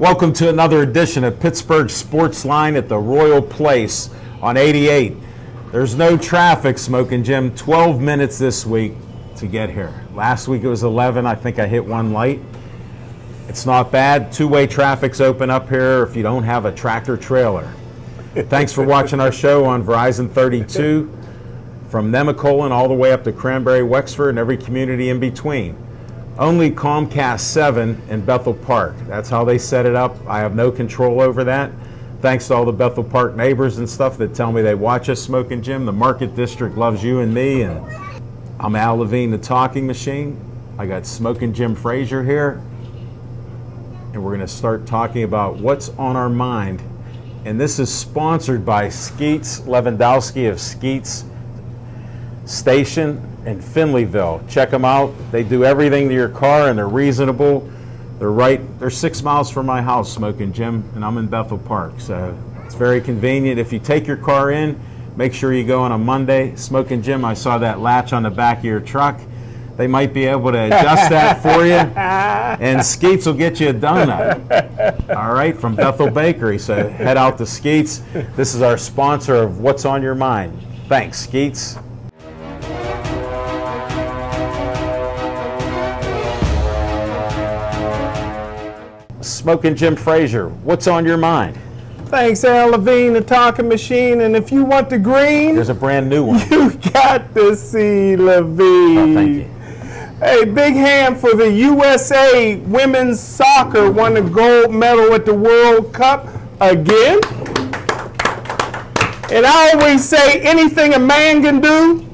Welcome to another edition of Pittsburgh Sportsline at the Royal Place on 88. There's no traffic, Smoking Jim. 12 minutes this week to get here. Last week it was 11. I think I hit one light. It's not bad. Two-way traffic's open up here if you don't have a tractor trailer. Thanks for watching our show on Verizon 32 from Nemacolin all the way up to Cranberry, Wexford, and every community in between. Only Comcast 7 in Bethel Park. That's how they set it up. I have no control over that. Thanks to all the Bethel Park neighbors and stuff that tell me they watch us, Smoking Jim. The Market District loves you and me. And I'm Al Levine, the talking machine. I got Smoking Jim Frazier here. And we're going to start talking about what's on our mind. And this is sponsored by Skeets Lewandowski of Skeets Station in Finleyville. Check them out. They do everything to your car and they're reasonable. They're 6 miles from my house, Smoking Jim, and I'm in Bethel Park. So it's very convenient. If you take your car in, make sure you go on a Monday. Smoking Jim, I saw that latch on the back of your truck. They might be able to adjust that for you. And Skeets will get you a donut. All right, from Bethel Bakery. So head out to Skeets. This is our sponsor of What's on Your Mind. Thanks, Skeets. Smoking Jim Frazier, what's on your mind? Thanks, Al Levine, the talking machine. And if you want the green, there's a brand new one. You got to see Levine. Oh, thank you. Hey, big hand for the USA women's soccer. Won the gold medal at the World Cup again. And I always say anything a man can do,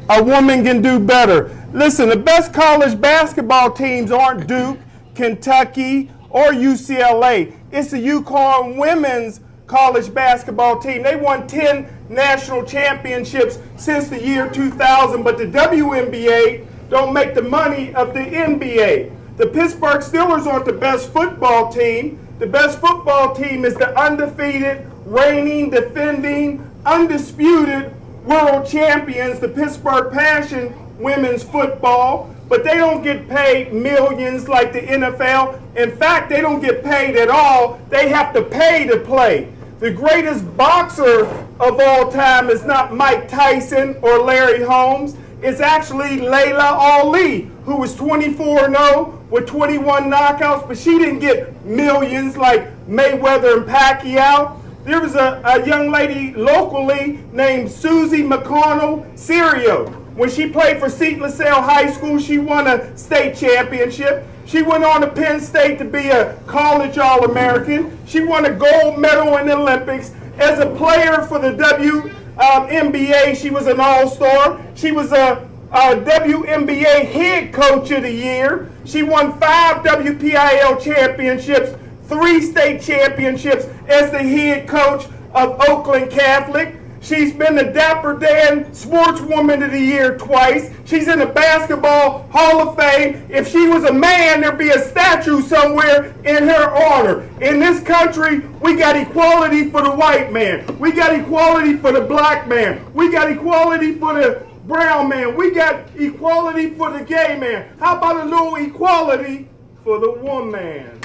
a woman can do better. Listen, the best college basketball teams aren't Duke, Kentucky, or UCLA. It's the UConn women's college basketball team. They won 10 national championships since the year 2000, but the WNBA don't make the money of the NBA. The Pittsburgh Steelers aren't the best football team. The best football team is the undefeated, reigning, defending, undisputed world champions, the Pittsburgh Passion women's football. But they don't get paid millions like the NFL. In fact, they don't get paid at all. They have to pay to play. The greatest boxer of all time is not Mike Tyson or Larry Holmes. It's actually Layla Ali, who was 24-0 with 21 knockouts, but she didn't get millions like Mayweather and Pacquiao. There was a young lady locally named Susie McConnell Serio. When she played for Seton LaSalle High School, she won a state championship. She went on to Penn State to be a college All-American. She won a gold medal in the Olympics. As a player for the WNBA, she was an all-star. She was a WNBA head coach of the year. She won 5 WPIL championships, 3 state championships as the head coach of Oakland Catholic. She's been the Dapper Dan Sportswoman of the Year twice. She's in the Basketball Hall of Fame. If she was a man, there'd be a statue somewhere in her honor. In this country, we got equality for the white man. We got equality for the black man. We got equality for the brown man. We got equality for the gay man. How about a little equality for the woman?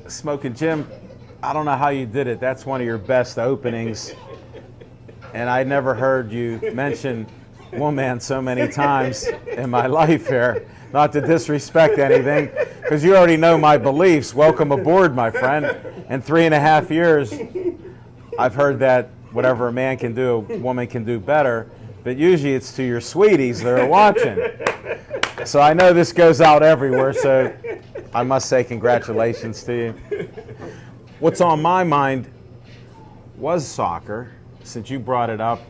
Smoking Jim, I don't know how you did it. That's one of your best openings. And I never heard you mention woman so many times in my life here. Not to disrespect anything, because you already know my beliefs. Welcome aboard, my friend. In 3.5 years, I've heard that whatever a man can do, a woman can do better. But usually it's to your sweeties that are watching. So I know this goes out everywhere, so I must say congratulations to you. What's on my mind was soccer. Since you brought it up,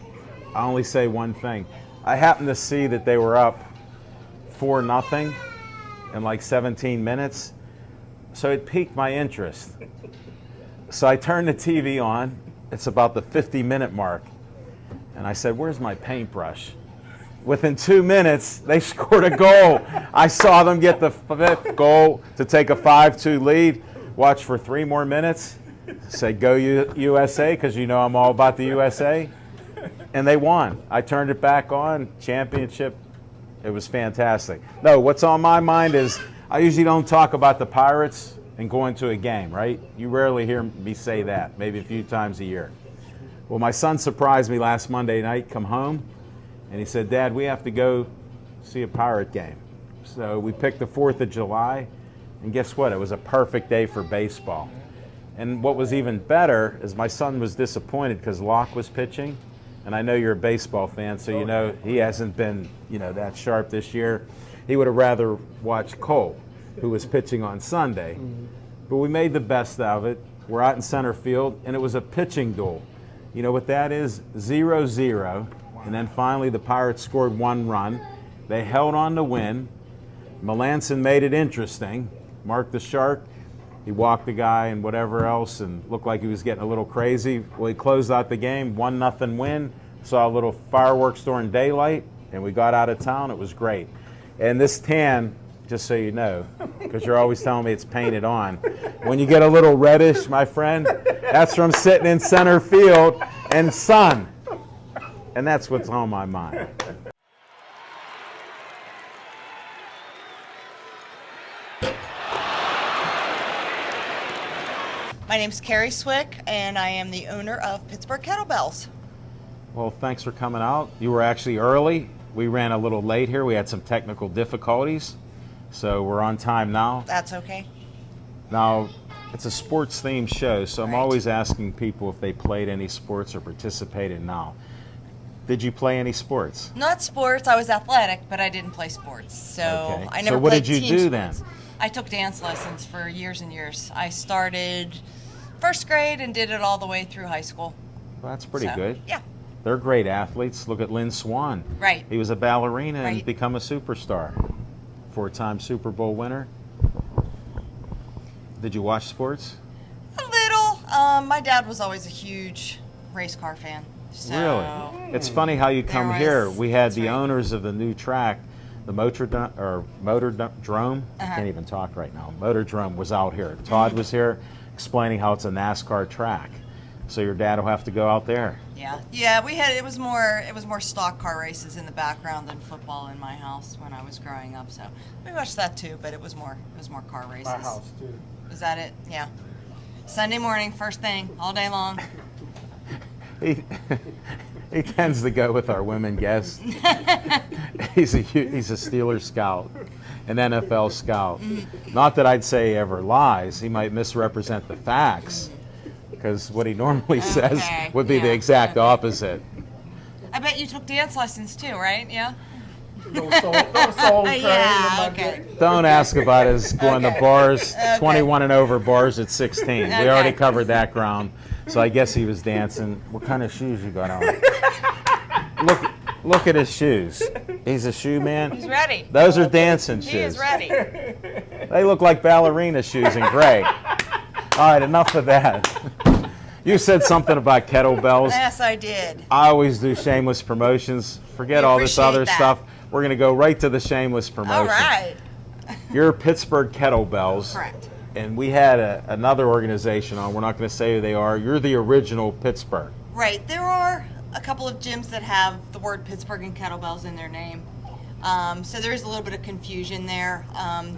I'll only say one thing. I happened to see that they were up 4-0 in like 17 minutes, so it piqued my interest. So I turned the TV on. It's about the 50-minute mark. And I said, where's my paintbrush? Within 2 minutes, they scored a goal. I saw them get the 5th goal to take a 5-2 lead. Watch for 3 more minutes. Say, go USA, because you know I'm all about the USA. And they won. I turned it back on. Championship It was fantastic. No, what's on my mind is I usually don't talk about the Pirates and going to a game, right? You rarely hear me say that, maybe a few times a year. Well, my son surprised me last Monday night, come home, and he said, Dad, we have to go see a Pirate game. So we picked the 4th of July, and guess what? It was a perfect day for baseball. And what was even better is my son was disappointed because Locke was pitching, and I know you're a baseball fan, so you know he hasn't been, that sharp this year. He would have rather watched Cole, who was pitching on Sunday. But we made the best out of it. We're out in center field, and it was a pitching duel. You know what that is? 0-0. And then finally the Pirates scored 1 run. They held on to win. Melanson made it interesting. Mark the Shark, he walked the guy and whatever else and looked like he was getting a little crazy. Well, he closed out the game, 1-0 win. Saw a little fireworks during daylight, and we got out of town. It was great. And this tan, just so you know, because you're always telling me it's painted on. When you get a little reddish, my friend, that's from sitting in center field and sun. And that's what's on my mind. My name's Carrie Swick, and I am the owner of Pittsburgh Kettlebells. Well, thanks for coming out. You were actually early. We ran a little late here. We had some technical difficulties. So we're on time now. That's okay. Now, it's a sports-themed show, so I'm always asking people if they played any sports or participated now. Did you play any sports? Not sports. I was athletic, but I didn't play sports. So Okay. I never So what played did you team do sports. then? I took dance lessons for years and years. I started first grade and did it all the way through high school. Well, that's pretty So, good. Yeah. They're great athletes. Look at Lynn Swan. Right. He was a ballerina and Right. become a superstar. 4-time Super Bowl winner. Did you watch sports? A little. My dad was always a huge race car fan. So Really? It's funny how you come There here. was- We had that's the right. owners of the new track, the Motordrome. I can't even talk right now. Motordrome was out here. Todd was here explaining how it's a NASCAR track. So your dad will have to go out there. Yeah, we had it was more stock car races in the background than football in my house when I was growing up. So we watched that too, but it was more car races. My house too. Is that it? Yeah. Sunday morning, first thing, all day long. He tends to go with our women guests. He's a Steelers scout, an NFL scout. Not that I'd say he ever lies. He might misrepresent the facts, because what he normally says would be the exact opposite. I bet you took dance lessons too, right? Yeah. Those soul trained Yeah, in my okay. day. Don't ask about his going to Okay. bars, Okay. 21 and over bars at 16. We Okay. already covered that ground, so I guess he was dancing. What kind of shoes you got on? Look at his shoes. He's a shoe man. He's ready. Those are dancing shoes. He is ready. They look like ballerina shoes in gray. All right, enough of that. You said something about kettlebells. Yes, I did. I always do shameless promotions. Forget We all this appreciate other that. stuff. We're going to go right to the shameless promotion. All right. You're Pittsburgh Kettlebells. Correct. And we had another organization on. We're not going to say who they are. You're the original Pittsburgh. Right. There are a couple of gyms that have the word Pittsburgh and kettlebells in their name. So there is a little bit of confusion there.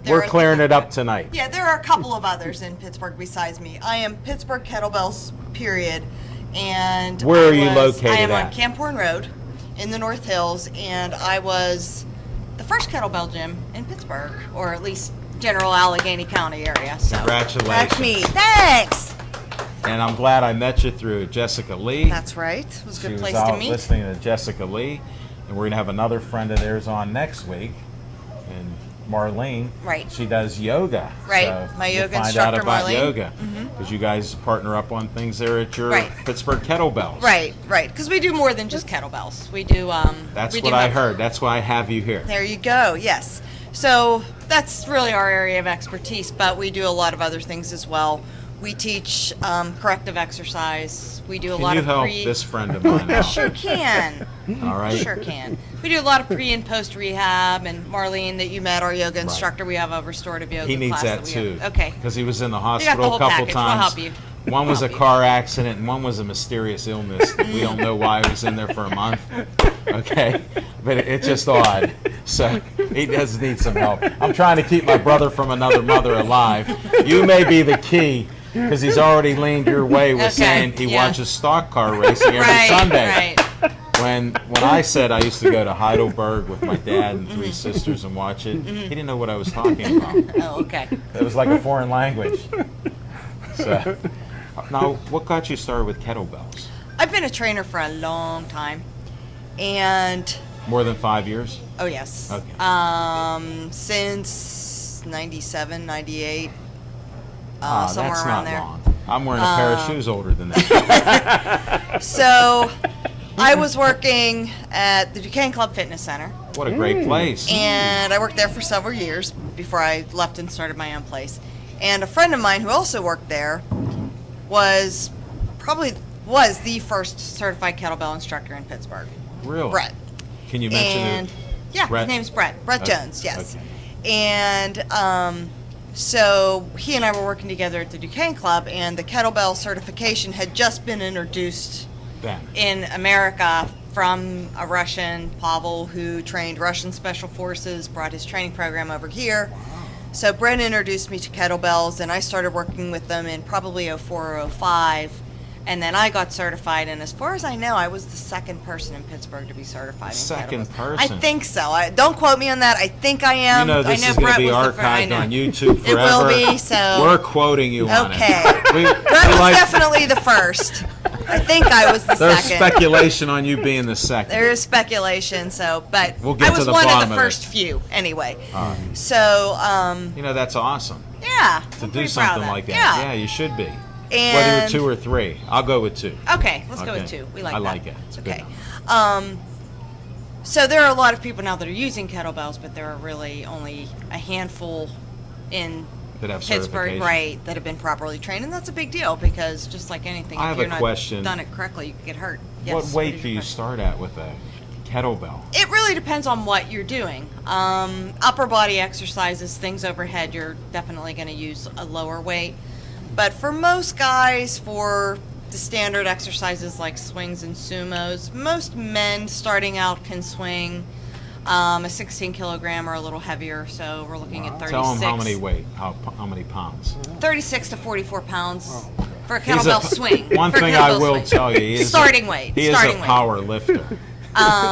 We're clearing it up tonight. Yeah, there are a couple of others in Pittsburgh besides me. I am Pittsburgh Kettlebells, period. And Where are you located I am at? on Camp Horn Road in the North Hills, and I was the first kettlebell gym in Pittsburgh, or at least general Allegheny County area. So Congratulations. That's me. Thanks. And I'm glad I met you through Jessica Lee. That's right. It was a She good was place out to meet. listening to Jessica Lee. And we're going to have another friend of theirs on next week. And Marlene. Right. She does yoga. Right. So My you'll yoga find instructor, out about Marlene. yoga. Because you guys partner up on things there at your Right. Pittsburgh Kettlebells. Right. Because we do more than just kettlebells. We do. That's we what do I have- heard. That's why I have you here. There you go. Yes. So that's really our area of expertise, but we do a lot of other things as well. We teach corrective exercise. We do a Can lot you of help this friend of mine out? Sure can. All right. Sure can. We do a lot of pre and post rehab, and Marlene that you met, our yoga instructor, we have a restorative yoga He needs class that we too. have. Okay. Because he was in the We got the hospital whole a couple package. We'll times. help you. One was a car accident, and one was a mysterious illness. We don't know why he was in there for a month. Okay, but it's just odd. So he does need some help. I'm trying to keep my brother from another mother alive. You may be the key, because he's already leaned your way with saying he watches stock car racing every Sunday. Right. When I said I used to go to Heidelberg with my dad and three sisters and watch it, he didn't know what I was talking about. Oh, okay. It was like a foreign language. So, now, what got you started with kettlebells? I've been a trainer for a long time, and More than 5 years? oh yes, Okay. since 97, 98, Ah, somewhere that's around not there. long. I'm wearing a pair of shoes older than that. So I was working at the Duquesne Club Fitness Center, What a great place. and I worked there for several years before I left and started my own place. And a friend of mine who also worked there was the first certified kettlebell instructor in Pittsburgh. Really? Brett. Can you mention And it? yeah, Brett? his name's Brett. Brett Okay. Jones, yes. Okay. And so he and I were working together at the Duquesne Club, and the kettlebell certification had just been introduced Ben. in America from a Russian, Pavel, who trained Russian Special Forces, brought his training program over here. So Brett introduced me to kettlebells, and I started working with them in probably 04 or 05. And then I got certified, and as far as I know, I was the second person in Pittsburgh to be certified in Second kettlebells. I person? think so. Don't quote me on that. I think I am. You know this I know is going Brett to be was the first. I archived know. on YouTube It will forever. be, so. We're quoting you on Okay. it. Brett was definitely the first. I think I was the There's second. speculation on you being the second. There is speculation, so, but We'll get I to was the one of bottom the of it. first few, anyway. All right. So, You know, that's awesome. yeah. To I'm do pretty proud of something like that. Yeah. Yeah, you should be. And Whether you're 2 or 3. I'll go with 2. Okay, let's go with Okay. 2. We like I that. like it. It's a good okay. number. So there are a lot of people now that are using kettlebells, but there are really only a handful in That have Pittsburgh, certification. right, that have been properly trained, and that's a big deal because just like anything, I if have you're a not question. done it correctly, you could get hurt. What Yes, weight is do your you question? start at with a kettlebell? It really depends on what you're doing. Upper body exercises, things overhead, you're definitely going to use a lower weight. But for most guys, for the standard exercises like swings and sumos, most men starting out can swing a 16 kilogram or a little heavier. So we're looking at 36. Tell them how many weight, how many pounds. 36 to 44 pounds for a He's kettlebell swing. One For a thing I kettlebell will swing. tell you, he is Starting weight. He is starting a weight. power lifter.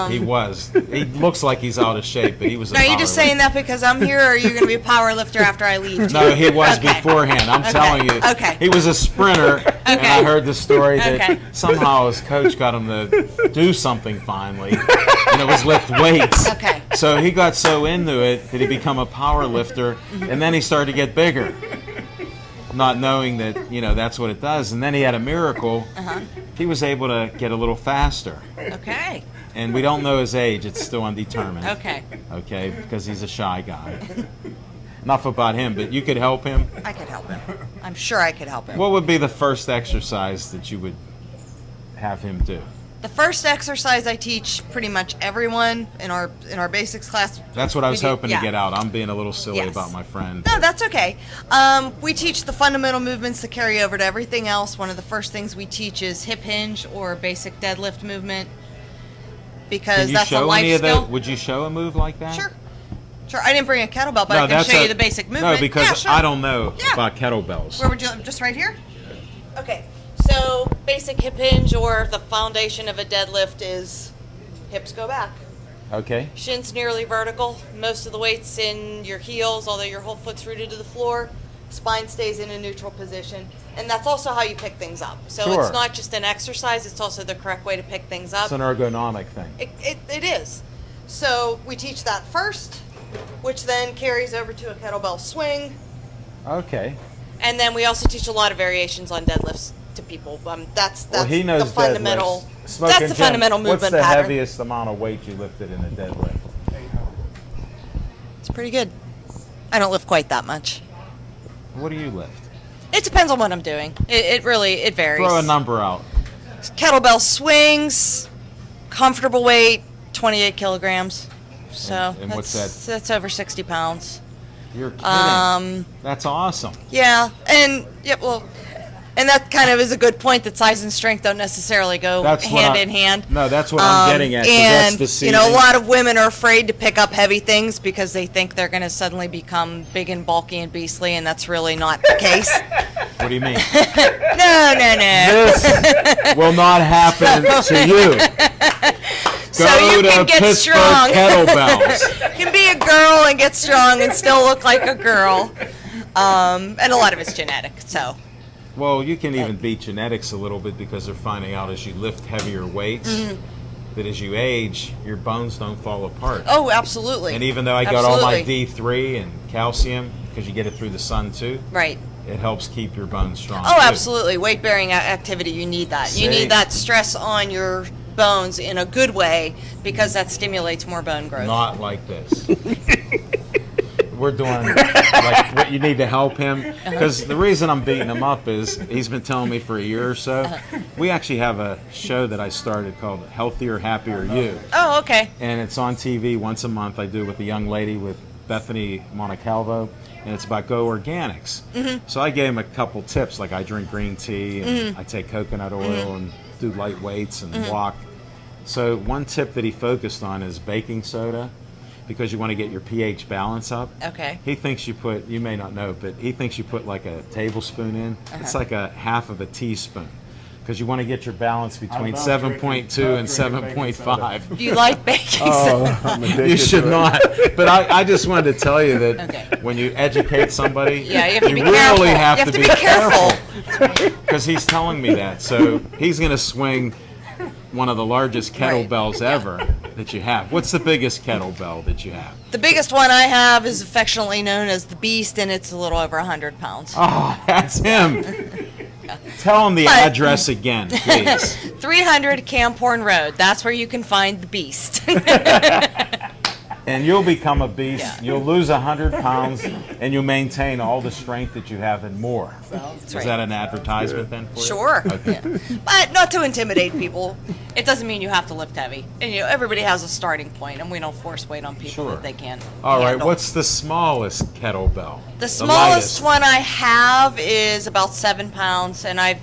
He was. He looks like he's out of shape, but he was a Are power you just saying lifter. that because I'm here, or are you going to be a power lifter after I leave? No, he was Okay. beforehand. I'm Okay. telling you. Okay. He was a sprinter, and I heard the story that Okay. somehow his coach got him to do something finally, and it was lift weights. Okay. So he got so into it that he became a power lifter, and then he started to get bigger, not knowing that, you know, that's what it does. And then he had a miracle. He was able to get a little faster. Okay. And we don't know his age. It's still undetermined. Okay. Okay, because he's a shy guy. Enough about him, but you could help him. I could help him. I'm sure I could help him. What would be the first exercise that you would have him do? The first exercise I teach pretty much everyone in our basics class. That's what I was we do- hoping yeah. to get out. I'm being a little silly Yes. about my friend. No, that's okay. We teach the fundamental movements that carry over to everything else. One of the first things we teach is hip hinge or basic deadlift movement because Can you that's a show life any of skill. that? Would you show a move like that? Sure. Sure. I didn't bring a kettlebell, but I can show you the basic movement. No, because Yeah, sure. I don't know Yeah. about kettlebells. Where would you, just right here? Okay, so basic hip hinge or the foundation of a deadlift is hips go back. Okay. Shins nearly vertical, most of the weight's in your heels, although your whole foot's rooted to the floor. Spine stays in a neutral position, and that's also how you pick things up. So Sure. it's not just an exercise, it's also the correct way to pick things up. It's an ergonomic thing. It is. So we teach that first, which then carries over to a kettlebell swing. Okay. And then we also teach a lot of variations on deadlifts to people. That's Well, he knows the fundamental. deadlifts. Smoking That's the Jim, fundamental movement what's the pattern. heaviest amount of weight you lifted in a deadlift? It's pretty good. I don't lift quite that much. What do you lift? It depends on what I'm doing. It really varies. Throw a number out. Kettlebell swings, comfortable weight, 28 kilograms. So And what's that's over 60 pounds. You're kidding. That's awesome. Yeah, and And that kind of is a good point, that size and strength don't necessarily go hand in hand. No, that's what I'm getting at. And, that's the you know, a lot of women are afraid to pick up heavy things because they think they're going to suddenly become big and bulky and beastly, and that's really not the case. What do you mean? No. This will not happen to you. So you can get Pittsburgh strong. Kettlebells. You can be a girl and get strong and still look like a girl. And a lot of it's genetic, so. Well, you can even beat genetics a little bit because they're finding out as you lift heavier weights that as you age, your bones don't fall apart. Oh, absolutely. And even though I got all my D3 and calcium, because you get it through the sun too, right, it helps keep your bones strong. Oh, too. Absolutely. Weight-bearing activity, you need that. You need that stress on your bones in a good way because that stimulates more bone growth. Not like this. We're doing like what you need to help him, because the reason I'm beating him up is he's been telling me for a year or so. We actually have a show that I started called Healthier, Happier You. Oh, okay. And it's on TV once a month. I do it with a young lady, with Bethany Montecalvo, and it's about Go Organics. So I gave him a couple tips, like I drink green tea and I take coconut oil and do light weights and walk. So one tip that he focused on is baking soda, because you want to get your pH balance up. Okay. He thinks you put, you may not know, but he thinks you put like a tablespoon in. It's like a half of a teaspoon, because you want to get your balance between 7.2 and 7.5. Do you like baking soda? I'm addicted You should to it. not. But I just wanted to tell you that when you educate somebody, Yeah, you have to be really careful. have You to be careful. Because he's telling me that. So he's going to swing one of the largest kettlebells ever that you have. What's the biggest kettlebell that you have? The biggest one I have is affectionately known as the Beast, and it's a little over 100 pounds. Oh, that's him. Tell him the address again, please. 300 Camphorn Road. That's where you can find the Beast. And you'll become a beast. Yeah. You'll lose 100 pounds, and you'll maintain all the strength that you have and more. Is right. that an advertisement then for you? Sure. Okay. Yeah. But not to intimidate people. It doesn't mean you have to lift heavy. And you know, everybody has a starting point, and we don't force weight on people Sure. that they can't All right. handle. What's the smallest kettlebell? The smallest lightest? one I have is about 7 pounds, and I've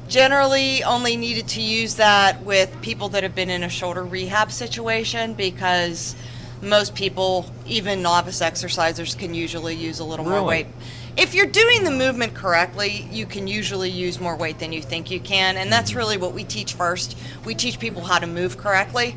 generally only needed to use that with people that have been in a shoulder rehab situation, because most people, even novice exercisers, can usually use a little more Really? weight. If you're doing the movement correctly, you can usually use more weight than you think you can, and that's really what we teach first. We teach people how to move correctly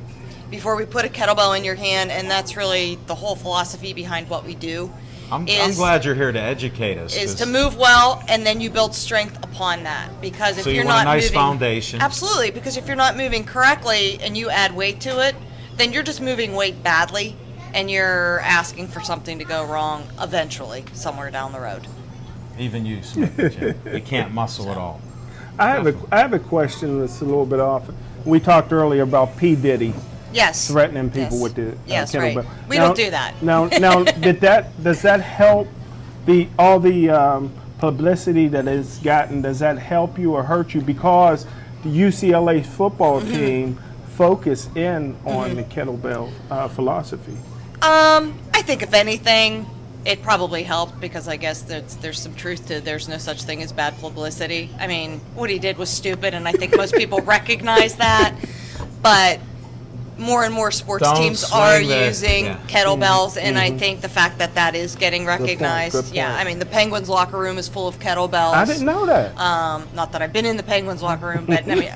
before we put a kettlebell in your hand, and that's really the whole philosophy behind what we do. I'm glad you're here to educate us. Is 'cause to move well, and then you build strength upon that. Because if So you you're want not a nice moving, foundation. absolutely. Because if you're not moving correctly and you add weight to it, then you're just moving weight badly, and you're asking for something to go wrong eventually somewhere down the road. Even you, Smokey Jim. You can't muscle at all. I have a question that's a little bit off. We talked earlier about P. Diddy Yes. threatening people Yes. with the Yes, kettlebell. right. We Now- don't do that. Now, does that help all the publicity that it's gotten? Does that help you or hurt you? Because the UCLA football team focus in on the kettlebell philosophy. I think if anything, it probably helped, because I guess there's some truth to there's no such thing as bad publicity. I mean, what he did was stupid, and I think most people recognize that. But more and more sports Don't teams swing are the- using yeah. kettlebells, and I think the fact that that is getting recognized. Good point. Yeah, I mean, the Penguins locker room is full of kettlebells. I didn't know that. Not that I've been in the Penguins locker room, but I mean,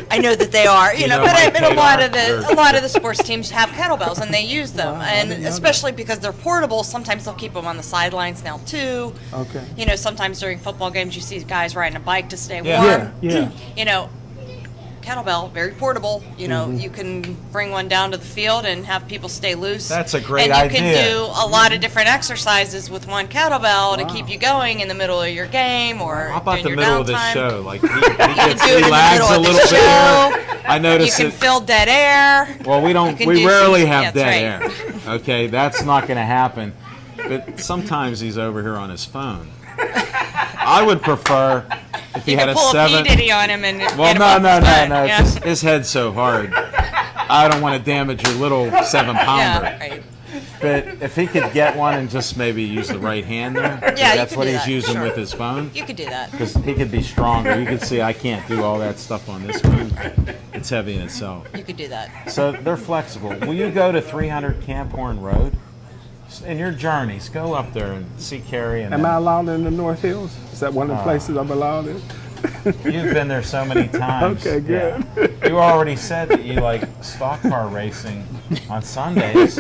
I know that they are. You know, know but I Mike mean, a Taylor? lot of the sports teams have kettlebells, and they use them, and didn't know especially because they're portable. Sometimes they'll keep them on the sidelines now too. Okay. You know, sometimes during football games, you see guys riding a bike to stay Yeah. warm. Yeah. You know, kettlebell, very portable. You know, you can bring one down to the field and have people stay loose. That's a great And you idea. can do a lot of different exercises with one kettlebell to keep you going in the middle of your game or How about during the your middle of the downtime. show? Like he You can do it in the lags middle a of little the bit show. here. I You noticed can it. fill dead air. Well, we don't. can We do rarely some- have that's dead right. air. Okay, that's not going to happen. But sometimes he's over here on his phone. I would prefer if he You had can a pull a seven. P. Diddy on him and Well, get him no, off no, his no, phone. no. Yeah. His head's so hard. I don't want to damage your little 7-pounder. Yeah, right. if he could get one and just maybe use the right hand there. Yeah, that's you what could do he's that, using sure. with his phone. You could do that. Because he could be stronger. You can see I can't do all that stuff on this phone. It's heavy in itself. You could do that. So they're flexible. Will you go to 300 Camp Horn Road? In your journeys, go up there and see Carrie. And Am I allowed in the North Hills? Is that one of the places I'm allowed in? You've been there so many times. Okay, good. Yeah. You already said that you like stock car racing on Sundays.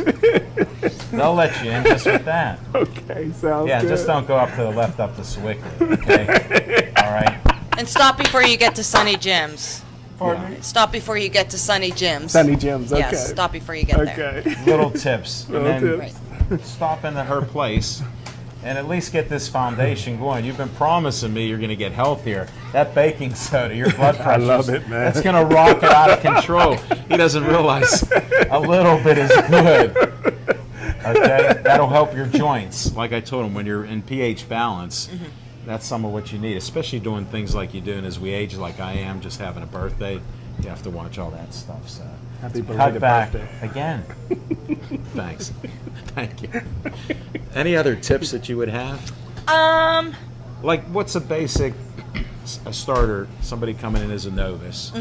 They'll let you in just with that. Okay, sounds Yeah, good. just don't go up to the left up to Swick, okay? All right? And stop before you get to Sunny Jim's. Pardon me? Stop before you get to Sunny Jim's. Sunny Jim's, okay. Yes, stop before you get there. Okay. Little tips. Little And then tips. stop into her place and at least get this foundation going. You've been promising me you're going to get healthier. That baking soda, your blood pressure. I love it, man. That's going to rock it out of control. He doesn't realize a little bit is good. Okay? That'll help your joints. Like I told him, when you're in pH balance, that's some of what you need, especially doing things like you're doing as we age, like I am, just having a birthday. You have to watch all that stuff. So Happy cut belated back birthday. again. Thanks. Thank you. Any other tips that you would have? Like, what's a basic, a starter, somebody coming in as a novice?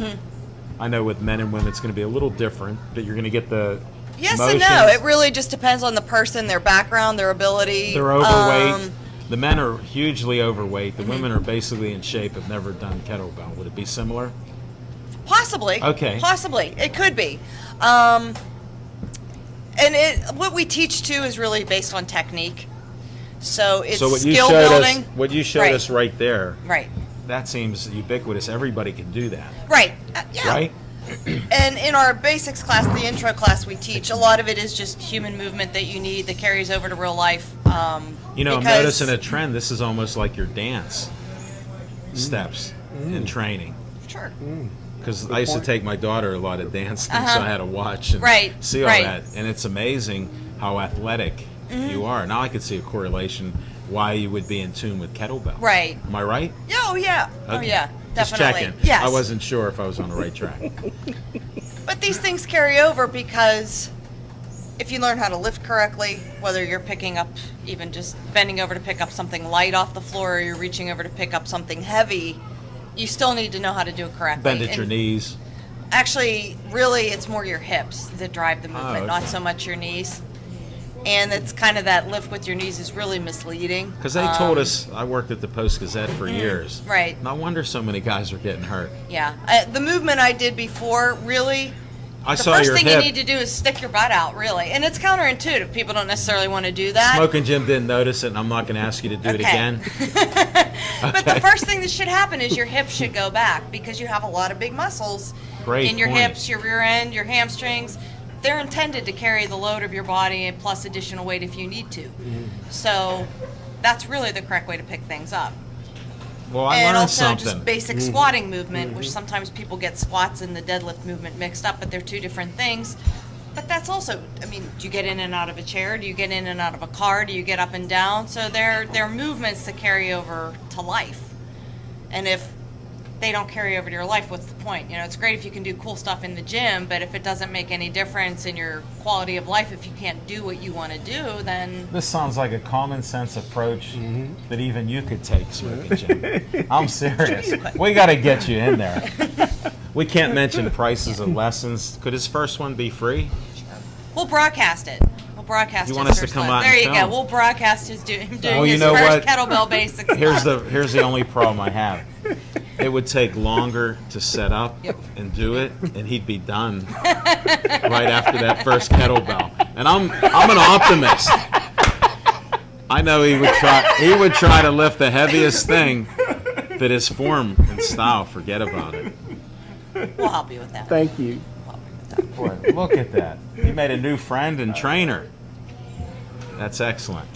I know with men and women it's going to be a little different, but you're going to get the Yes motions. and no. It really just depends on the person, their background, their ability. They're overweight. The men are hugely overweight. The women are basically in shape, have never done kettlebell. Would it be similar? Possibly. Okay. Possibly. It could be. And what we teach too is really based on technique. So it's So what you skill showed building. us, what you showed Right. us right there, Right. that seems ubiquitous. Everybody can do that, Right. Yeah. right? And in our basics class, the intro class we teach, a lot of it is just human movement that you need that carries over to real life. You know, I'm because- noticing a trend. This is almost like your dance steps in training. Sure. Because I used to take my daughter a lot of dancing, so I had to watch and Right, see all right. that. And it's amazing how athletic you are. Now I could see a correlation why you would be in tune with kettlebell. Right. Am I right? Yeah, oh yeah. Oh Okay. yeah. Just Definitely. checking. Yes. I wasn't sure if I was on the right track. But these things carry over because if you learn how to lift correctly, whether you're picking up, even just bending over to pick up something light off the floor, or you're reaching over to pick up something heavy, you still need to know how to do it correctly. Bend at And your knees. Actually, really, it's more your hips that drive the movement, okay. not so much your knees. And it's kind of that lift with your knees is really misleading. Because they told us, I worked at the Post-Gazette for years. Right. No wonder so many guys are getting hurt. Yeah. The movement I did before, really, I the saw first your thing hip. you need to do is stick your butt out, really. And it's counterintuitive. People don't necessarily want to do that. Smoking Jim didn't notice it, and I'm not going to ask you to do it Okay. again. But the first thing that should happen is your hips should go back because you have a lot of big muscles Great in your point. hips, your rear end, your hamstrings. They're intended to carry the load of your body and plus additional weight if you need to. So that's really the correct way to pick things up. Well, I And learned also something. just basic squatting movement, which sometimes people get squats and the deadlift movement mixed up, but they're two different things. But that's also, I mean, do you get in and out of a chair? Do you get in and out of a car? Do you get up and down? So they're movements that carry over to life. And if they don't carry over to your life, what's the point? You know, it's great if you can do cool stuff in the gym, but if it doesn't make any difference in your quality of life, if you can't do what you want to do, then This sounds like a common sense approach that even you could take, Smoking Jim. I'm serious. We got to get you in there. We can't mention prices of lessons. Could his first one be free? we'll broadcast it. We'll broadcast You his want us to first come one. out There and you go. film? We'll broadcast him doing Oh, you his know first what? kettlebell basics. Here's class. the only problem I have. It would take longer to set up and do it, and he'd be done right after that first kettlebell. And I'm an optimist. I know he would try to lift the heaviest thing, but his form and style, forget about it. We'll help you with that. Thank you. Boy, look at that. You made a new friend and trainer. That's excellent.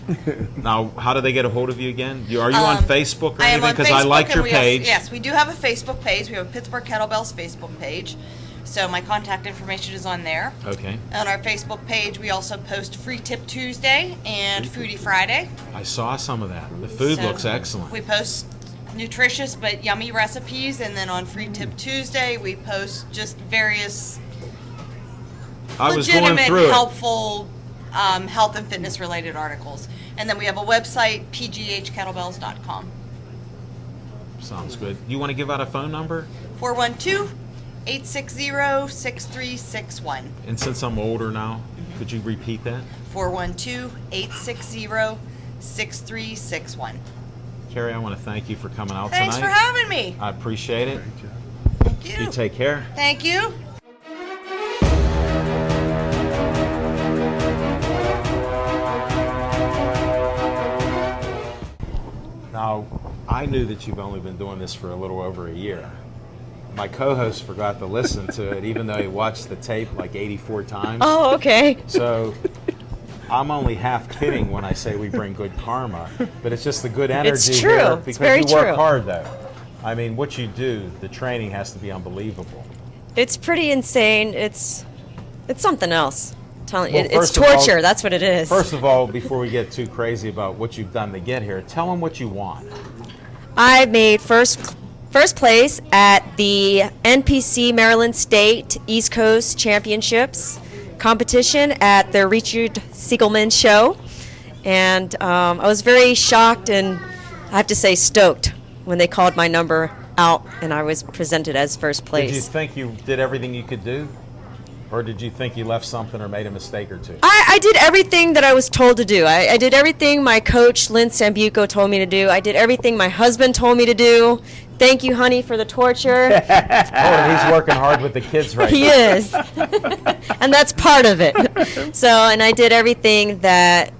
Now, how do they get a hold of you again? Are you on Facebook or I am anything? on Because I Facebook, liked and your we have- page. yes, we do have a Facebook page. We have a Pittsburgh Kettlebells Facebook page. So my contact information is on there. Okay. On our Facebook page, we also post Free Tip Tuesday and Foodie Friday. I saw some of that. The food So looks excellent. We post nutritious but yummy recipes, and then on Free Tip Tuesday, we post just various I was going legitimate, through it. helpful health and fitness related articles. And then we have a website, pghkettlebells.com. Sounds good. You want to give out a phone number? 412-860-6361. And since I'm older now, could you repeat that? 412-860-6361. Carrie, I want to thank you for coming out tonight. Thanks for having me. I appreciate it. Thank you. You take care. Thank you. Now, I knew that you've only been doing this for a little over a year. My co-host forgot to listen to it, even though he watched the tape like 84 times. Oh, okay. So I'm only half kidding when I say we bring good karma, but it's just the good energy It's true. here It's because very you work true. hard, though. I mean, what you do, the training has to be unbelievable. It's pretty insane. It's something else. Well, It's first of all- torture. That's what it is. First of all, before we get too crazy about what you've done to get here, tell them what you want. I made first place at the NPC Maryland State East Coast Championships competition at the Richard Siegelman show, and I was very shocked and I have to say stoked when they called my number out and I was presented as first place. Did you think you did everything you could do? Or did you think you left something or made a mistake or two? I did everything that I was told to do. I did everything my coach, Lynn Sambuco, told me to do. I did everything my husband told me to do. Thank you, honey, for the torture. Oh, and he's working hard with the kids right He now. is. And that's part of it. So, and I did everything that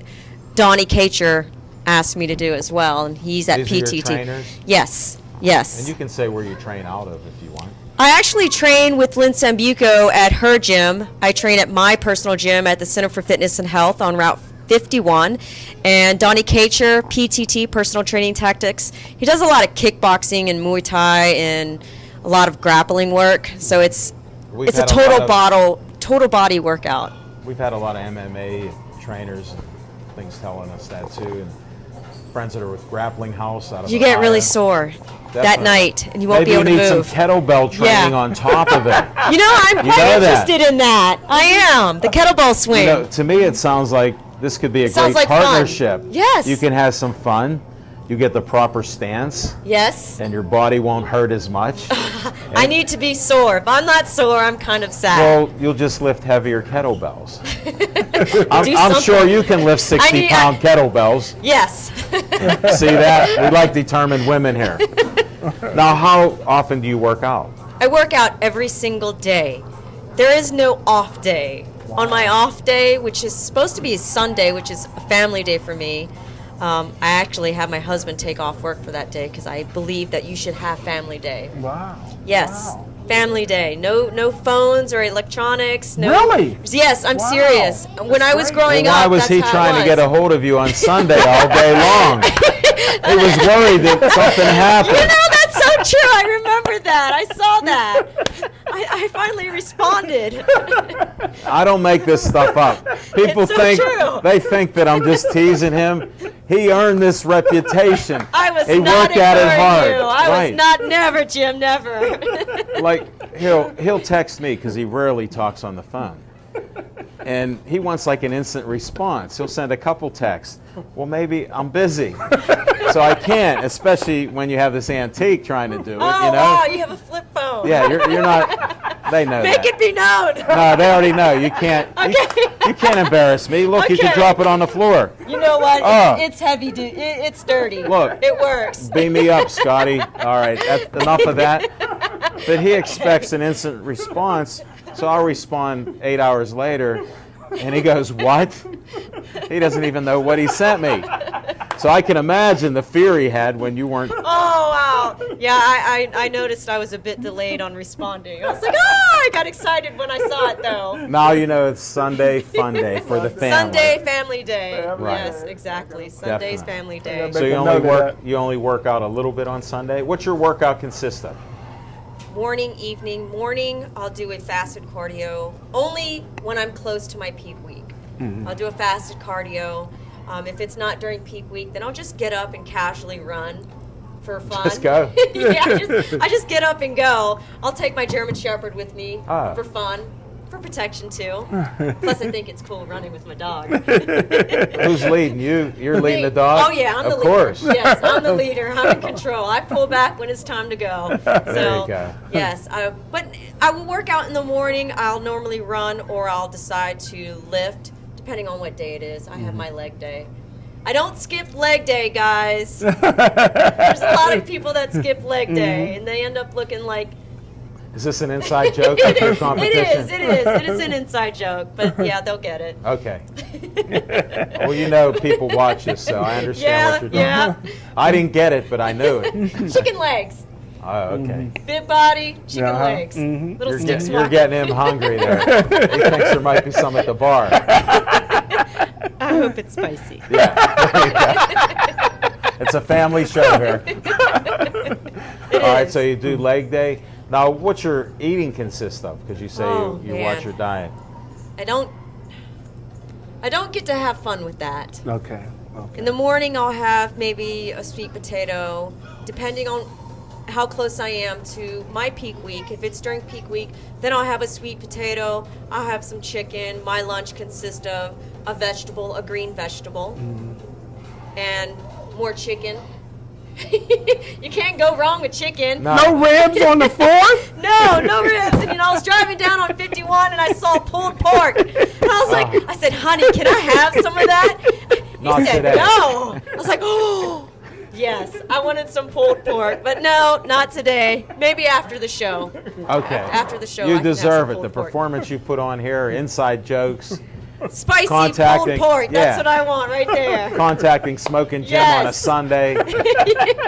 Donnie Kacher asked me to do as well. And he's at These are your PTT. trainers? Yes, yes. And you can say where you train out of if you want. I actually train with Lynn Sambuco at her gym. I train at my personal gym at the Center for Fitness and Health on Route 51. And Donnie Kacher, PTT, Personal Training Tactics. He does a lot of kickboxing and Muay Thai and a lot of grappling work. So it's We've a had total body workout. We've had a lot of MMA trainers and things telling us that too. And friends that are with Grappling House out of You get really Ohio. sore that Definitely. night, and you won't Maybe be able to you need move. some kettlebell training Yeah. on top of it. You know, I'm You quite know that. interested in that. I am. The kettlebell swing. You know, to me, it sounds like this could be a Sounds great like fun. partnership. Yes. You can have some fun. You get the proper stance, Yes. and your body won't hurt as much. I need to be sore. If I'm not sore, I'm kind of sad. Well, you'll just lift heavier kettlebells. Do I'm something. sure you can lift 60-pound kettlebells. Yes. See that? We like determined women here. Now, how often do you work out? I work out every single day. There is no off day. On my off day, which is supposed to be a Sunday, which is a family day for me, I actually have my husband take off work for that day because I believe that you should have family day. Wow. Yes. Wow. Family day. No phones or electronics. No. Really? Yes, I'm Wow. serious. When I was great. growing Why up, was that's he how trying it to get a was. hold of you on Sunday all day long? He was worried that something happened. You know, that's so true. I remember that. I saw that. I finally responded. I don't make this stuff up. People It's so true. they think that I'm just teasing him. He earned this reputation. I was he not worked at it ignoring hard. you. I right. was not, never, Jim, never. Like he'll text me because he rarely talks on the phone, and he wants like an instant response. He'll send a couple texts. Well, maybe I'm busy, so I can't. Especially when you have this antique trying to do it. Oh, You know? wow, you have a flip phone. Yeah, you're not. They know Make that. it be known. No, they already know. You can't. You can't embarrass me. Look, you can Okay. drop it on the floor. You know what? Oh. It's heavy, dude. It's dirty. Look. It works. Beam me up, Scotty. All right, that's enough of that. But he expects an instant response, so I'll respond 8 hours later, and he goes, "What?" He doesn't even know what he sent me. So I can imagine the fear he had when you weren't. Oh, wow. Yeah, I noticed I was a bit delayed on responding. I was like, I got excited when I saw it, though. Now you know it's Sunday fun day for the family. Sunday family day. Right. Yes, exactly. Sunday's Definitely. family day. So Make you a only note of work out a little bit on Sunday. What's your workout consist of? Morning, evening. Morning, I'll do a fasted cardio only when I'm close to my peak week. I'll do a fasted cardio. If it's not during peak week, then I'll just get up and casually run for fun. Just go. Yeah, I just get up and go. I'll take my German Shepherd with me Ah. for fun. For protection too. Plus, I think it's cool running with my dog. Who's leading? You're leading the dog? Oh yeah, I'm the leader. Of course. Yes, I'm the leader. I'm in control. I pull back when it's time to go. There you go. Yes, but I will work out in the morning. I'll normally run, or I'll decide to lift, depending on what day it is. I have my leg day. I don't skip leg day, guys. There's a lot of people that skip leg day, and they end up looking like. Is this an inside joke for your competition? It is. It is an inside joke, but yeah, they'll get it. Okay. Well, you know people watch this, so I understand what you're doing. Yeah. I didn't get it, but I knew it. Chicken legs. Oh, okay. Big body, chicken legs. Little sticks. You're getting him hungry there. He thinks there might be some at the bar. I hope it's spicy. Yeah. It's a family show here. All right, so you do leg day. Now, what's your eating consist of? Because you say you watch your diet. I don't get to have fun with that. Okay. In the morning, I'll have maybe a sweet potato, depending on how close I am to my peak week. If it's during peak week, then I'll have a sweet potato. I'll have some chicken. My lunch consists of a vegetable, a green vegetable, and more chicken. You can't go wrong with chicken. No ribs on the fourth? No ribs. And I was driving down on 51 and I saw pulled pork. And I was like, I said, honey, can I have some of that? He said, today. no. I was like, oh, yes, I wanted some pulled pork. But no, not today. Maybe after the show. Okay. After the show. You deserve it. The performance you put on here, inside jokes. Spicy pulled pork. That's what I want right there. Contacting Smoking Jim on a Sunday.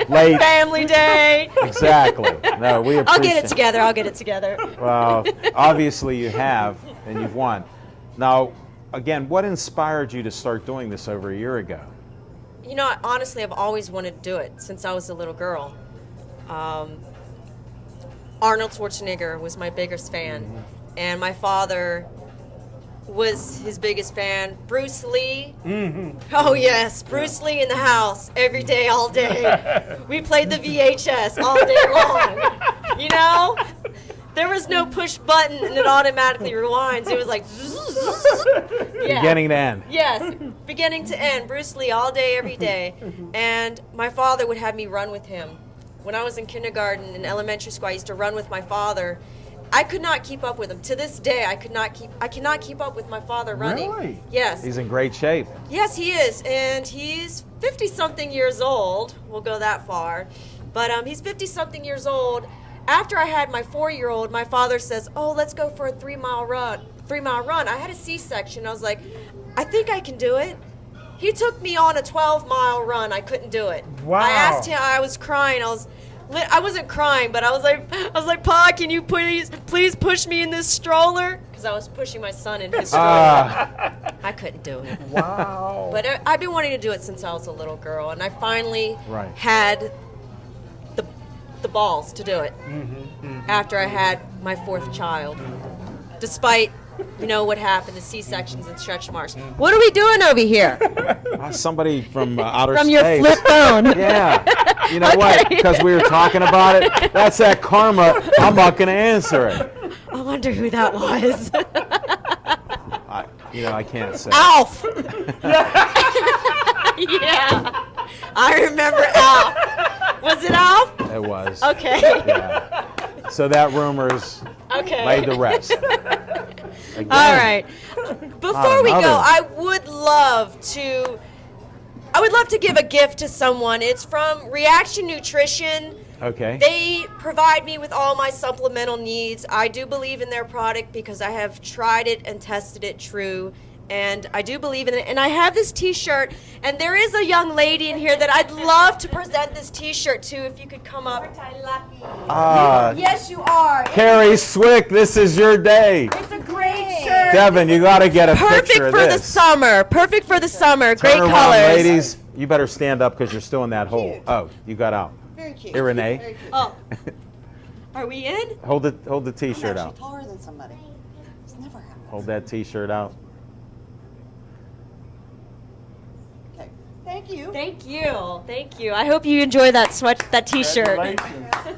Late. Family day. Exactly. No, we appreciate I'll get it together. Well, obviously you have, and you've won. Now, again, what inspired you to start doing this over a year ago? You know, honestly, I've always wanted to do it since I was a little girl. Arnold Schwarzenegger was my biggest fan, and my father was his biggest fan. Bruce Lee. Oh yes, Bruce Lee in the house every day, all day. We played the VHS all day long. You know, there was no push button and it automatically rewinds. It was like beginning to end. Yes, beginning to end. Bruce Lee all day, every day. And my father would have me run with him. When I was in kindergarten and elementary school, I used to run with my father. I could not keep up with him. To this day, I cannot keep up with my father running. Really? Yes. He's in great shape. Yes, he is. And he's 50-something years old. We'll go that far. But he's 50-something years old. After I had my 4-year-old, my father says, oh, let's go for a 3-mile run. I had a C-section. I was like, I think I can do it. He took me on a 12-mile run. I couldn't do it. Wow. I asked him. I was crying. I wasn't crying, but I was like, Pa, can you please push me in this stroller? Because I was pushing my son in his stroller. I couldn't do it. Wow. But I've been wanting to do it since I was a little girl, and I finally had the balls to do it after I had my 4th child. Despite, you know, what happened, the C-sections and stretch marks. What are we doing over here? Somebody from outer space. From your flip phone. Yeah. You know what? Because we were talking about it. That's that karma. I'm not going to answer it. I wonder who that was. I can't say. Alf. Yeah. I remember Alf. Was it Alf? It was. Okay. Yeah. So that rumor's laid to rest. Again, all right. Before we go, I would love to give a gift to someone. It's from Reaction Nutrition. Okay. They provide me with all my supplemental needs. I do believe in their product because I have tried it and tested it true. And I do believe in it. And I have this T-shirt, and there is a young lady in here that I'd love to present this T-shirt to. If you could come up. Yes, you are. Carrie Swick, this is your day. It's a great shirt. Devin, you got to get a picture of this. Perfect for the summer. Perfect for the summer. Great Turn around, colors. ladies. You better stand up because you're still in that hole. Oh, you got out. Very cute. Here, Renee. Oh. Are we in? Hold the T-shirt I'm out. actually taller than somebody. It's never happened. Hold that T-shirt out. Okay. Thank you. Thank you. Thank you. I hope you enjoy that T-shirt. Congratulations.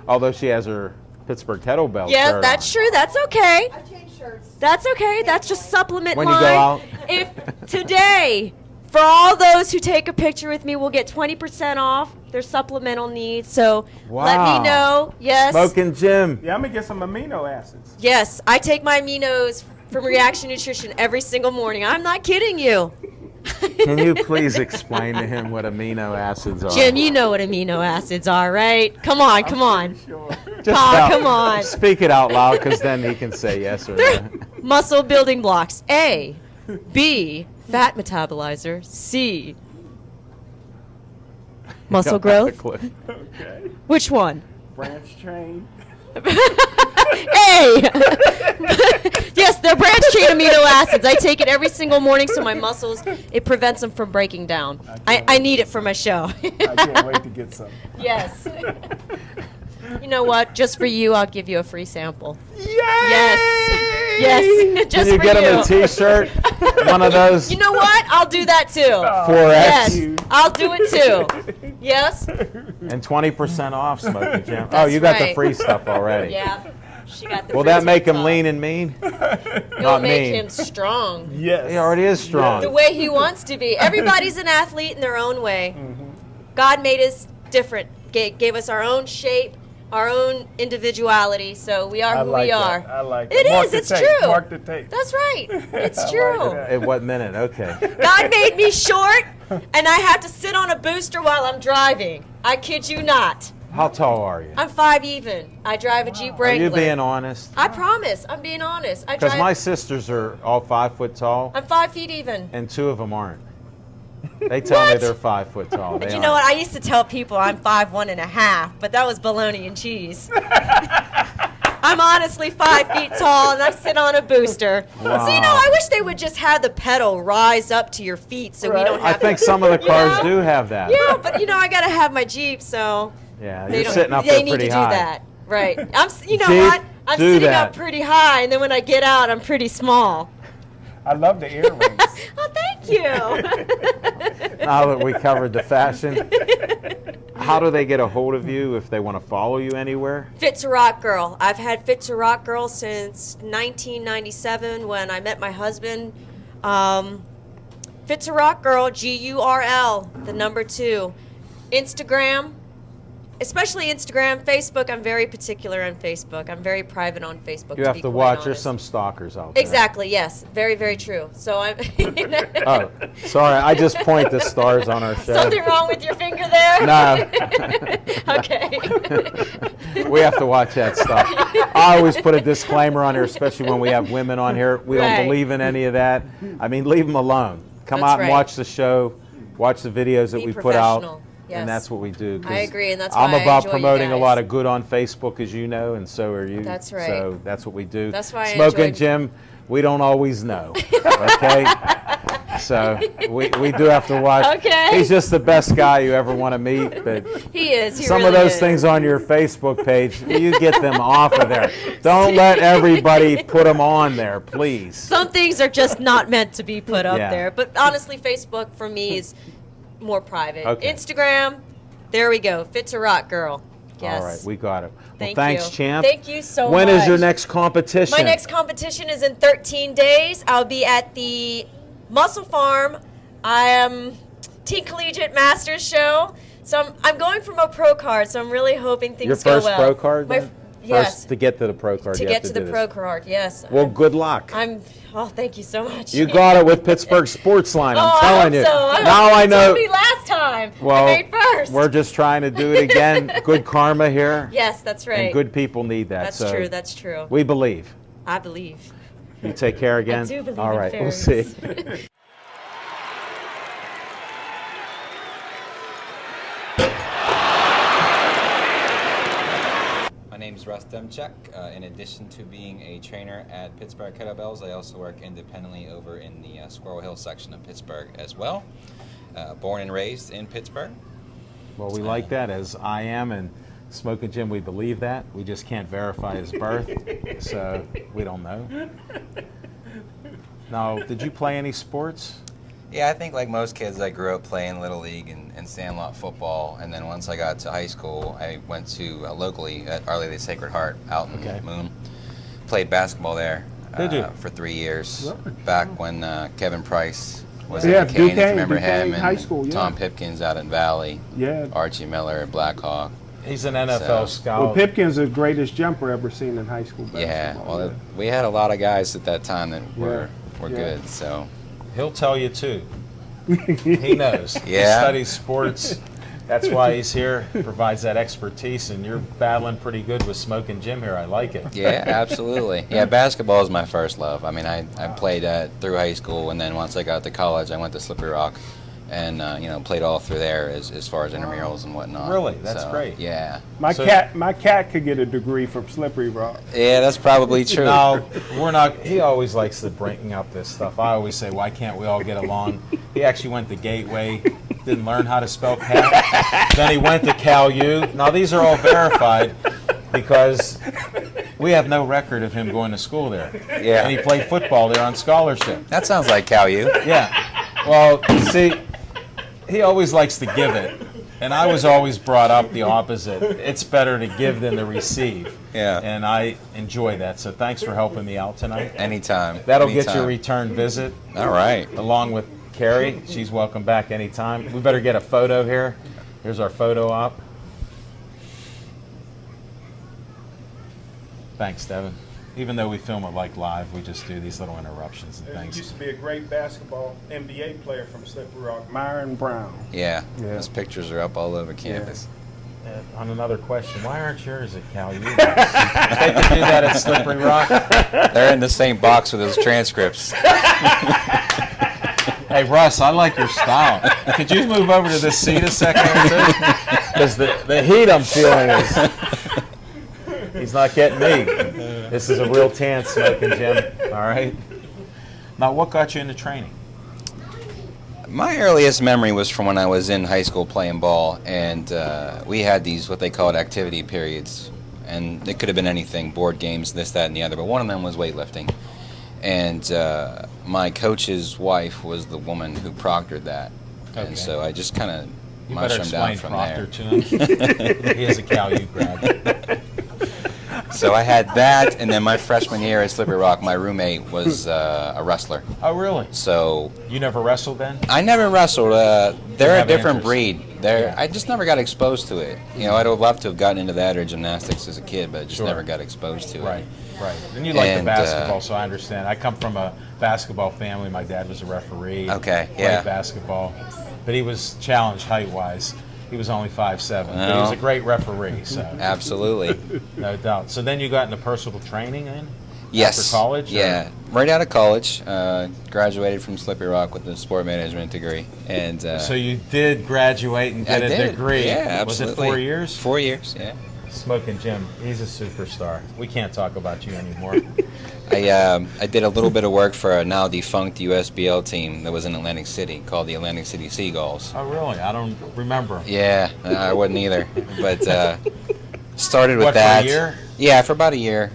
Although she has her Pittsburgh Kettlebell Yes, shirt that's on. true. That's okay. I changed shirts. That's okay. That's just supplement When you line. go out. If today, for all those who take a picture with me, will get 20% off their supplemental needs. So let Wow. me know. Yes. Smoking Jim. Yeah, I'm gonna get some amino acids. Yes, I take my aminos from Reaction Nutrition every single morning. I'm not kidding you. Can you please explain to him what amino acids are? Jim, you know what amino acids are, right? Come on, come on. Sure. Just come on. Speak it out loud, because then he can say yes or no. Muscle building blocks. A, B, fat metabolizer. C, muscle growth. Okay. Which one? Branch chain. A. Yes, they're branch chain amino acids. I take it every single morning so my muscles, it prevents them from breaking down. I need it for my show. I can't wait to get some. Yes. You know what? Just for you, I'll give you a free sample. Yay! Yes. Yes. Just Can you for get him you. a T-shirt? One of those? You know what? I'll do that too. 4X? Yes, I'll do it too. Yes? And 20% off, Smoking Jim. Oh, That's you got the right. free stuff already. Yeah. She got the Will free that make him stuff. lean and mean? It'll Not make mean. him strong. Yes. He already is strong. The way he wants to be. Everybody's an athlete in their own way. God made us different, gave us our own shape, our own individuality, so we are I who like we that. are. I like It that. Mark is, the it's tape. true. Mark the tape. That's right. It's I like true. that. At what minute? Okay. God made me short, and I have to sit on a booster while I'm driving. I kid you not. How tall are you? I'm 5 even. I drive a Jeep Are Wrangler. you being honest? I promise. I'm being honest. I Because drive. my sisters are all 5 foot tall, I'm 5 feet even. and 2 of them aren't. They tell me What? they're 5 foot tall. They You know what? aren't. I used to tell people I'm 5'1.5", but that was bologna and cheese. I'm honestly 5 feet tall, and I sit on a booster. Wow. So, you know, I wish they would just have the pedal rise up to your feet so we don't I have think to. some of the cars Yeah. do have that. Yeah, but, you know, I got to have my Jeep, so Yeah, they you're don't. sitting up they there need pretty to do high. that. Right. You know Jeep, what? I'm do sitting that. up pretty high, and then when I get out, I'm pretty small. I love the earrings. Oh, thank you. Now that we covered the fashion, how do they get a hold of you if they want to follow you anywhere? Fit to Rock Girl. I've had Fit to Rock Girl since 1997 when I met my husband. Fit to Rock Girl, GURL, the number 2. Instagram, especially Instagram. Facebook, I'm very particular on Facebook. I'm very private on Facebook. You have be to quite watch. There's honest. some stalkers out there. Exactly, yes. Very, very true. So I'm. Oh, sorry. I just point the stars on our show. Something wrong with your finger there? No. Okay. We have to watch that stuff. I always put a disclaimer on here, especially when we have women on here. We don't Right. believe in any of that. I mean, leave them alone. Come That's out and right. watch the show, watch the videos that Be we put out. professional. Yes. And that's what we do. 'cause I agree, and that's I'm why I about enjoy you promoting a guys. lot of good on Facebook, as you know, and so are you. That's right. So that's what we do. That's why I Smoking enjoyed- Jim, we don't always know. Okay? So we do have to watch. Okay. He's just the best guy you ever want to meet, but He is. He some really of those is. things on your Facebook page, you get them off of there. Don't let everybody put them on there, please. Some things are just not meant to be put up Yeah. there. But honestly, Facebook for me is more private. Okay. Instagram, there we go. Fit to Rock Girl. Yes. All right, we got it. Thank well, thanks, you. champ. Thank you so When much. is your next competition? My next competition is in 13 days. I'll be at the Muscle Farm. I am Teen Collegiate Masters show. So I'm going for my pro card, so I'm really hoping things Your go well. first pro card? My, then? yes. First, to get to the pro card, To you get have to to the do pro this. card, yes. Well, good luck. Thank you so much. You got it with Pittsburgh Sportsline. I'm Oh, telling I you. hope so. Now I You know. told me last time. Well, I made first. we're just trying to do it again. Good karma here. Yes, that's right. And good people need that. That's so true. That's true. We believe. I believe. You take care again. I do believe All in right, we'll fairies. see. My name is Russ Demchuk. In addition to being a trainer at Pittsburgh Kettlebells, I also work independently over in the Squirrel Hill section of Pittsburgh as well. Born and raised in Pittsburgh. Well, we like that, as I am, and Smoking Jim, we believe that. We just can't verify his birth, so we don't know. Now, did you play any sports? Yeah, I think like most kids, I grew up playing Little League and Sandlot football, and then once I got to high school, I went to locally at Our Lady of the Sacred Heart out in Moon. Played basketball there for 3 years, back when Kevin Price was at Duquesne, if you remember him, and high school, Tom Pipkins out in Valley, Archie Miller at Blackhawk. He's an NFL scout. Well, Pipkins is the greatest jumper ever seen in high school basketball. Yeah, well, we had a lot of guys at that time that were good, so. He'll tell you, too. He knows. He studies sports. That's why he's here, provides that expertise, and you're battling pretty good with Smoking Jim here. I like it. Yeah, absolutely. Yeah, basketball is my first love. I mean, I played through high school, and then once I got to college, I went to Slippery Rock and played all through there as far as intramurals and whatnot. Really? That's great. Yeah. My cat could get a degree from Slippery Rock. Yeah, that's probably true. No, we're not. He always likes to bring up this stuff. I always say, why can't we all get along? He actually went to Gateway, didn't learn how to spell cat. Then he went to Cal U. Now, these are all verified because we have no record of him going to school there. Yeah. And he played football there on scholarship. That sounds like Cal U. Yeah. Well, see, he always likes to give it. And I was always brought up the opposite. It's better to give than to receive. Yeah. And I enjoy that. So thanks for helping me out tonight. Anytime. That'll get your return visit. All right. Along with Carrie. She's welcome back anytime. We better get a photo here. Here's our photo op. Thanks, Devin. Even though we film it like live, we just do these little interruptions and things. He used to be a great basketball NBA player from Slippery Rock, Myron Brown. Yeah. Those pictures are up all over campus. On another question, why aren't yours at Cal U? They could do that at Slippery Rock. They're in the same box with his transcripts. Hey, Russ, I like your style. Could you move over to this seat a second or two? Because the heat I'm feeling is, he's not getting me. This is a real tan Smoking Jim, all right? Now, what got you into training? My earliest memory was from when I was in high school playing ball, and we had these, what they called activity periods, and it could have been anything, board games, this, that, and the other, but one of them was weightlifting. And my coach's wife was the woman who proctored that, and so I just kind of mushroomed out from there. To him. He is a Cal U grad. So I had that, and then my freshman year at Slippery Rock, my roommate was a wrestler. Oh, really? So you never wrestled then? I never wrestled. They're a different breed. I just never got exposed to it. You know, I'd have loved to have gotten into that or gymnastics as a kid, but I just never got exposed to it. Right. And you like the basketball, so I understand. I come from a basketball family. My dad was a referee. Okay, played basketball, but he was challenged height-wise. He was only 5'7", but he was a great referee. So absolutely, no doubt. So then you got into personal training then? Yes. After college? Yeah, right out of college, graduated from Slippery Rock with a sport management degree, and so you did graduate and get a degree. Yeah, absolutely. Was it 4 years? 4 years, yeah. Smoking Jim, he's a superstar. We can't talk about you anymore. I did a little bit of work for a now defunct USBL team that was in Atlantic City called the Atlantic City Seagulls. Oh, really? I don't remember. Yeah, I wouldn't either. But started with that. For a year? Yeah, for about a year.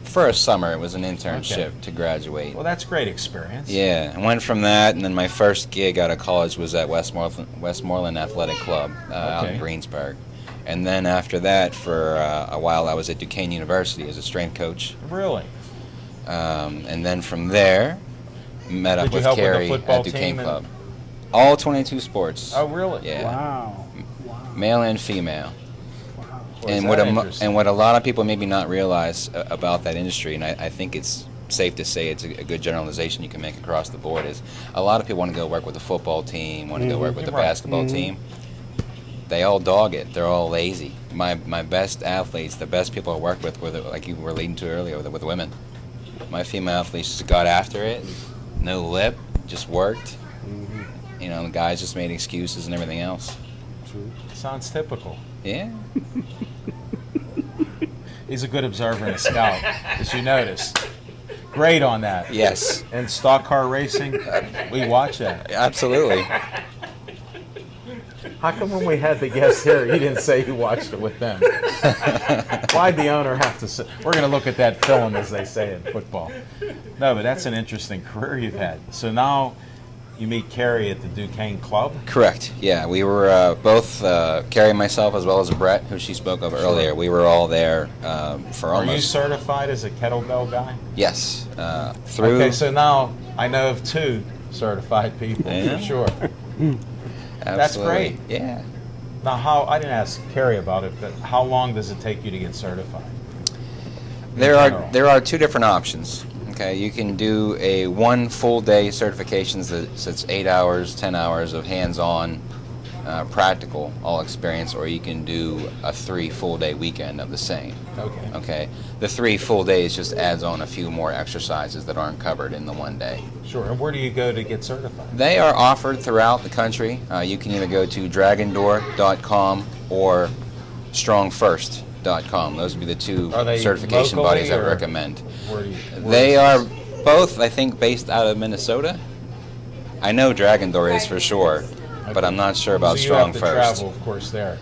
For a summer. It was an internship to graduate. Well, that's great experience. Yeah, I went from that, and then my first gig out of college was at Westmoreland Athletic Club out in Greensburg. And then after that, for a while, I was at Duquesne University as a strength coach. Really? And then from there, met up with Carrie at Duquesne Club. All 22 sports. Oh, really? Yeah. Wow. Male and female. Wow. And what a lot of people maybe not realize about that industry, and I think it's safe to say it's a good generalization you can make across the board, is a lot of people want to go work with the football team, want to go work with the basketball team. They all dog it. They're all lazy. My best athletes, the best people I worked with, were like you were leading to earlier, with women. My female athletes just got after it, no lip, just worked. You know, the guys just made excuses and everything else. Sounds typical. Yeah. He's a good observer and a scout, as you notice. Great on that. Yes. And stock car racing, we watch that. Absolutely. How come when we had the guests here, you didn't say you watched it with them? Why'd the owner have to say? We're going to look at that film, as they say in football. No, but that's an interesting career you've had. So now you meet Carrie at the Duquesne Club? Correct. Yeah, we were both, Carrie and myself, as well as Brett, who she spoke of earlier. We were all there for almost... Are you certified as a kettlebell guy? Yes. Through... Okay, so now I know of 2 certified people, for sure. That's great. Yeah. Now, I didn't ask Carrie about it, but how long does it take you to get certified? There are 2 different options. Okay, you can do a 1 full day certification that's 8 hours, 10 hours of hands-on, practical, all experience, or you can do a 3 full day weekend of the same. Okay. Okay. The 3 full days just adds on a few more exercises that aren't covered in the 1 day. Sure. And where do you go to get certified? They are offered throughout the country. You can either go to dragondoor.com or strongfirst.com. Those would be the 2 certification bodies I recommend. They are both, I think, based out of Minnesota. I know Dragon Door is for sure, but I'm not sure about Strong First. So you have to travel, of course, there.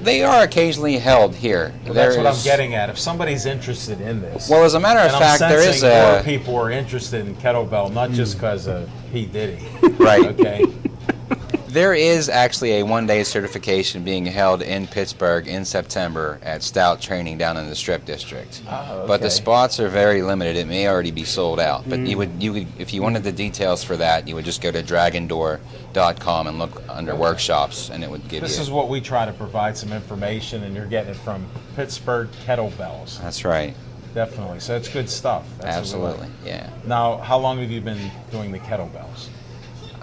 They are occasionally held here. Well, that's what I'm getting at. If somebody's interested in this, well, as a matter of fact, there is more people are interested in kettlebell, not just because of P. Diddy. Right. Okay. There is actually a 1-day certification being held in Pittsburgh in September at Stout Training down in the Strip District. Oh, okay. But the spots are very limited. It may already be sold out. But you would, if you wanted the details for that, you would just go to dragondoor.com and look under workshops, and it would give you. This is what we try to provide some information, and you're getting it from Pittsburgh Kettlebells. That's right. Definitely. So it's good stuff. Absolutely. Yeah. Now, how long have you been doing the kettlebells?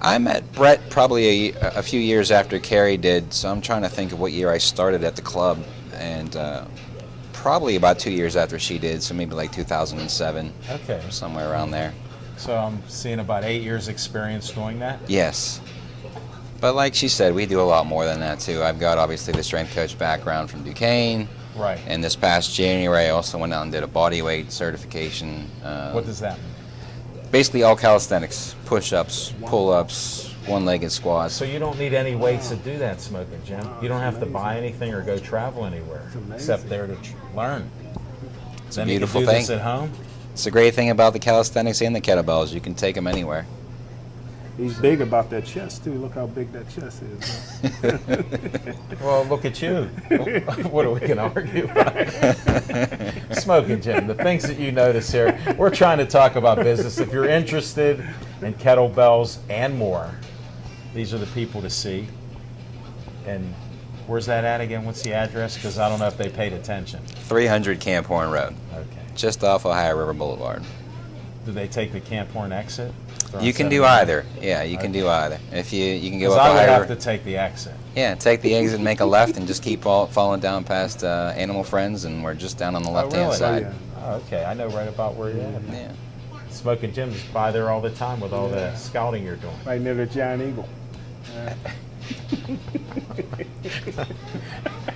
I met Brett probably a few years after Carrie did, so I'm trying to think of what year I started at the club, and probably about 2 years after she did, so maybe like 2007. Okay. Somewhere around there. So I'm seeing about 8 years experience doing that? Yes. But like she said, we do a lot more than that too. I've got obviously the strength coach background from Duquesne. Right. And this past January I also went out and did a bodyweight certification. What does that mean? Basically all calisthenics, push-ups, pull-ups, one-legged squats. So you don't need any weights to do that, Smoking Jim. You don't have to buy anything or go travel anywhere except there to learn. It's a beautiful thing. You can do this at home? It's a great thing about the calisthenics and the kettlebells. You can take them anywhere. He's big about that chest, too. Look how big that chest is. Well, look at you. What are we going to argue about? Smoking Jim, the things that you notice here, we're trying to talk about business. If you're interested in kettlebells and more, these are the people to see. And where's that at again? What's the address? Because I don't know if they paid attention. 300 Camp Horn Road. Okay. Just off Ohio River Boulevard. Do they take the Camp Horn exit? You can do either. Yeah, you can do either. If you can go up I would Ohio. have to take the exit. Yeah, take the exit, make a left, and just keep falling down past Animal Friends, and we're just down on the left-hand side. Oh, yeah. Oh, okay, I know right about where you're at. Yeah. Smoking Jim's by there all the time with all the scouting you're doing. Right near the Giant Eagle.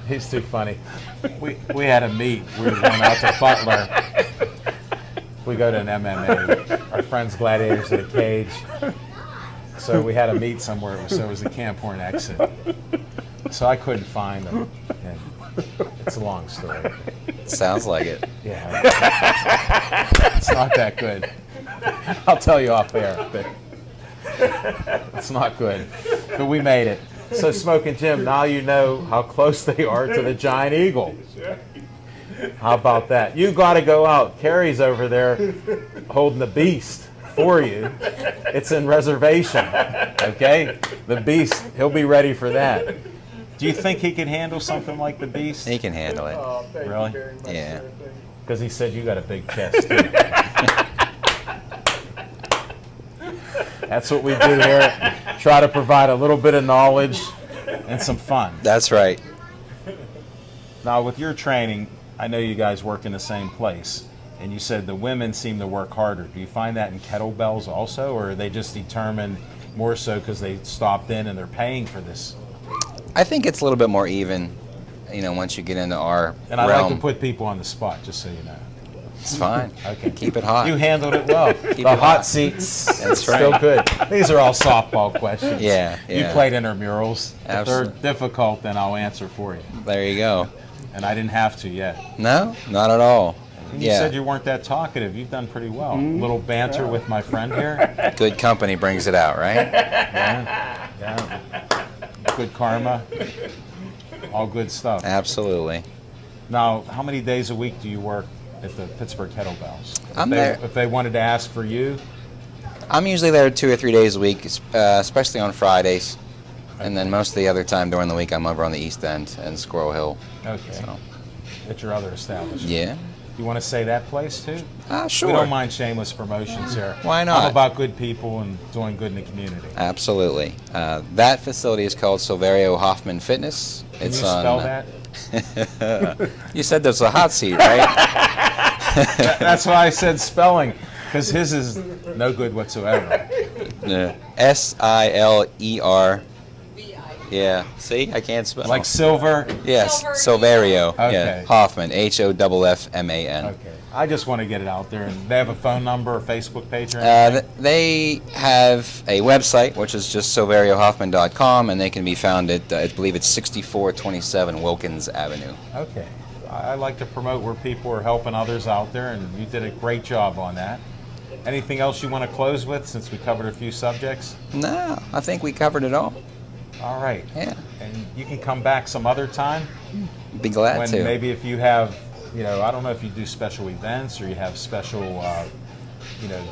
He's too funny. We had a meet. We were going out to Butler. We go to an MMA. Our friends gladiators at a cage. So we had a meet somewhere. So it was the Camp Horn exit. So I couldn't find them. And it's a long story. Sounds like it. Yeah. It's not that good. I'll tell you off air. But it's not good. But we made it. So Smoking Jim, now you know how close they are to the Giant Eagle. How about that? You got to go out. Carrie's over there holding the beast for you. It's in reservation. Okay? The beast, he'll be ready for that. Do you think he can handle something like the beast? He can handle it. Oh, thank Really? you very much, Yeah. sir. Thank you. Because he said you got a big chest, too. That's what we do here. Try to provide a little bit of knowledge and some fun. That's right. Now, with your training, I know you guys work in the same place, and you said the women seem to work harder. Do you find that in kettlebells also, or are they just determined more so because they stopped in and they're paying for this? I think it's a little bit more even, once you get into our And I realm. like to put people on the spot, just so you know. It's fine. Okay. Keep it hot. You handled it well. Keep The it hot hot. seats, That's still right. good. These are all softball questions. Yeah, You yeah. played intramurals. If they're Absolutely. difficult, then I'll answer for you. There you go. And I didn't have to yet. No, not at all. You said you weren't that talkative. You've done pretty well. A little banter with my friend here. Good company brings it out, right? Yeah. Good karma. All good stuff. Absolutely. Now, how many days a week do you work at the Pittsburgh Kettlebells? If they wanted to ask for you? I'm usually there 2 or 3 days a week, especially on Fridays. And then most of the other time during the week, I'm over on the East End in Squirrel Hill. Okay. So. At your other establishment? Yeah. You want to say that place too? Sure. We don't mind shameless promotions here. Why not? I'm about good people and doing good in the community. Absolutely. That facility is called Silverio Hoffman Fitness. Can you spell that? You said there's a hot seat, right? That's why I said spelling, because his is no good whatsoever. S-I-L-E-R. Yeah. See, I can't spell. Like silver? Yes, Silverio. Okay. Yeah. Hoffman, Hoffman. Okay. I just want to get it out there. And they have a phone number or Facebook page or anything? They have a website, which is just silveriohoffman.com, and they can be found at, I believe it's 6427 Wilkins Avenue. Okay. I like to promote where people are helping others out there, and you did a great job on that. Anything else you want to close with, since we covered a few subjects? No, I think we covered it all. All right. Yeah. And you can come back some other time. Be glad to. Maybe if you have, I don't know if you do special events or you have special,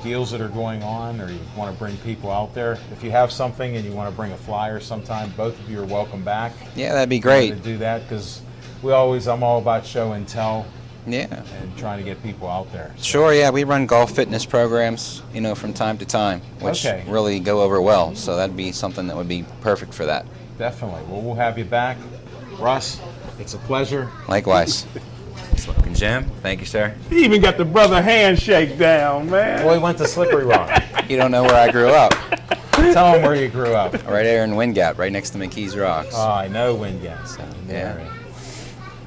deals that are going on, or you want to bring people out there. If you have something and you want to bring a flyer sometime, both of you are welcome back. Yeah, that'd be great. To do that, because I'm all about show and tell. Yeah. And trying to get people out there. So. Sure, yeah. We run golf fitness programs, from time to time, which really go over well. So that'd be something that would be perfect for that. Definitely. Well, we'll have you back. Russ, it's a pleasure. Likewise. Smoking Jim, thank you, sir. He even got the brother handshake down, man. Well, he went to Slippery Rock. You don't know where I grew up. Tell him where you grew up. Right there in Wind Gap, right next to McKee's Rocks. Oh, I know Wind Gap. Yeah.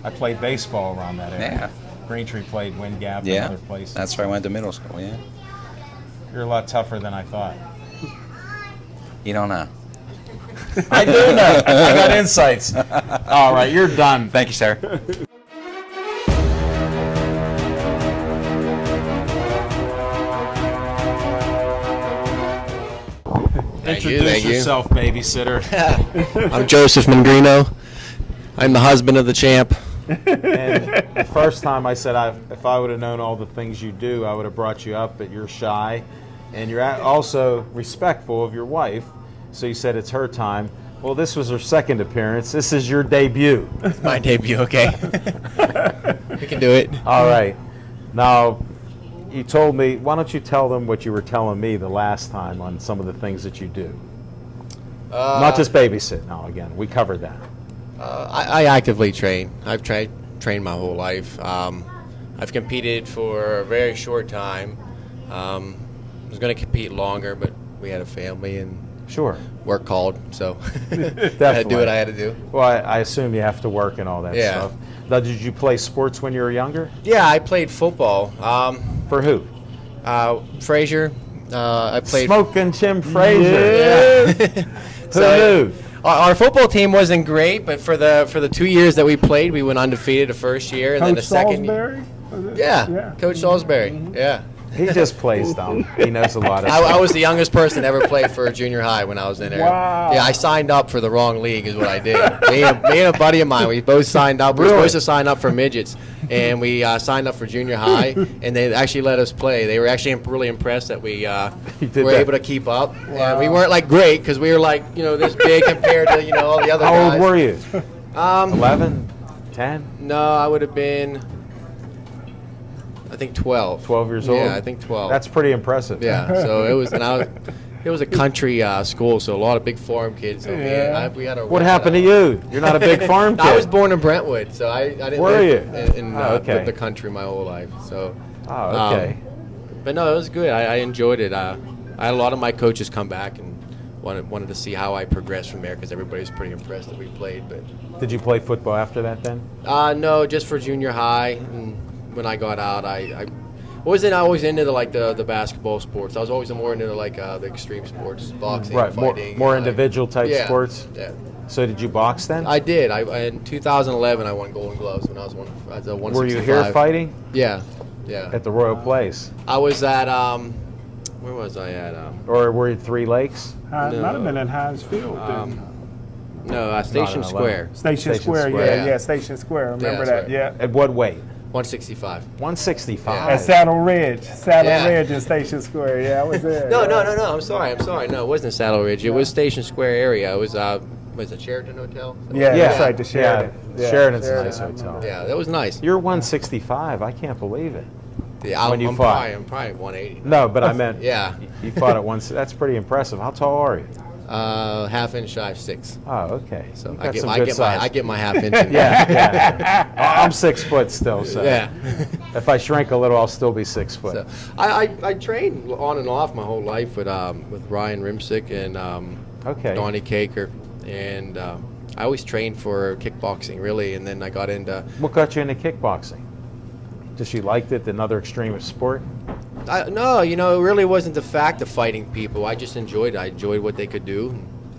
I played baseball around that area. Yeah. Greentree played Wind Gap and other places. That's where I went to middle school, yeah. You're a lot tougher than I thought. You don't know. I do know. I got insights. All right, you're done. Thank you, sir. Introduce yourself, babysitter. I'm Joseph Mangrino. I'm the husband of the champ. And the first time I said, if I would have known all the things you do, I would have brought you up, but you're shy. And you're also respectful of your wife. So you said it's her time. Well, this was her second appearance. This is your debut. It's my debut, okay. We can do it. All right. Now, you told me, why don't you tell them what you were telling me the last time on some of the things that you do? Not just babysit. No, again, we covered that. I actively train. I've trained my whole life. I've competed for a very short time. I was going to compete longer, but we had a family and work called, so I had to do what I had to do. Well, I assume you have to work and all that stuff. Now, did you play sports when you were younger? Yeah, I played football. For who? Frazier. I played. Smoking Jim Frazier. Yeah. Who knew? Our football team wasn't great, but for the 2 years that we played, we went undefeated the first year, and then the second year. Yeah, Coach Salisbury. Mm-hmm. Yeah. He just plays dumb. He knows a lot of I was the youngest person to ever play for junior high when I was in there. Wow. Yeah, I signed up for the wrong league is what I did. Me and a buddy of mine, we both signed up. We were supposed to sign up for midgets, and we signed up for junior high, and they actually let us play. They were actually really impressed that we were able to keep up. Wow. We weren't like great because we were like this big compared to all the other guys. How old were you? 11, 10? No, I would have been. I think 12. 12 years old? Yeah, I think 12. That's pretty impressive. Yeah, so it was, it was a country school, so a lot of big farm kids. So we had what happened to you? You're not a big farm kid. I was born in Brentwood, so I didn't live in the country my whole life. So. Oh, okay. But no, it was good. I enjoyed it. I had a lot of my coaches come back and wanted to see how I progressed from there because everybody was pretty impressed that we played. But did you play football after that then? No, just for junior high. And when I got out, I wasn't always into the basketball sports. I was always more into the extreme sports, boxing, fighting. More individual type sports. Yeah. So did you box then? I did. In 2011, I won Golden Gloves when I was 165. Were you here fighting? Yeah. Yeah. At the Royal Place. I was at where was I at? Or were you at Three Lakes? Might have been at Heinz Field. No, Station Square. Station Square, Square. yeah, Station Square. Remember that's that? right. Yeah. At what weight? 165. 165. At Saddle Ridge. Yeah. Ridge in Station Square. Yeah, I was there. No. I'm sorry. No, it wasn't Saddle Ridge. It was Station Square area. It was it Sheraton Hotel? Yeah, that's right, the Sheraton. Yeah. Sheraton's a nice hotel. Yeah, that was nice. You're 165. I can't believe it. Yeah, when you I'm fought. probably 180. No, but I meant Yeah. you fought at once. That's pretty impressive. How tall are you? Half inch shy of 6. Oh, okay. So You I got get, some I good get size. my I get my half inch. Yeah. I'm 6 foot still, so Yeah. if I shrink a little, I'll still be 6 foot. So I trained on and off my whole life with Ryan Rimsick and Okay. Donnie Caker, and I always trained for kickboxing really, and then I got into What got you into kickboxing? Just you liked it, another extreme sport? no, it really wasn't the fact of fighting people. I just enjoyed it. I enjoyed what they could do.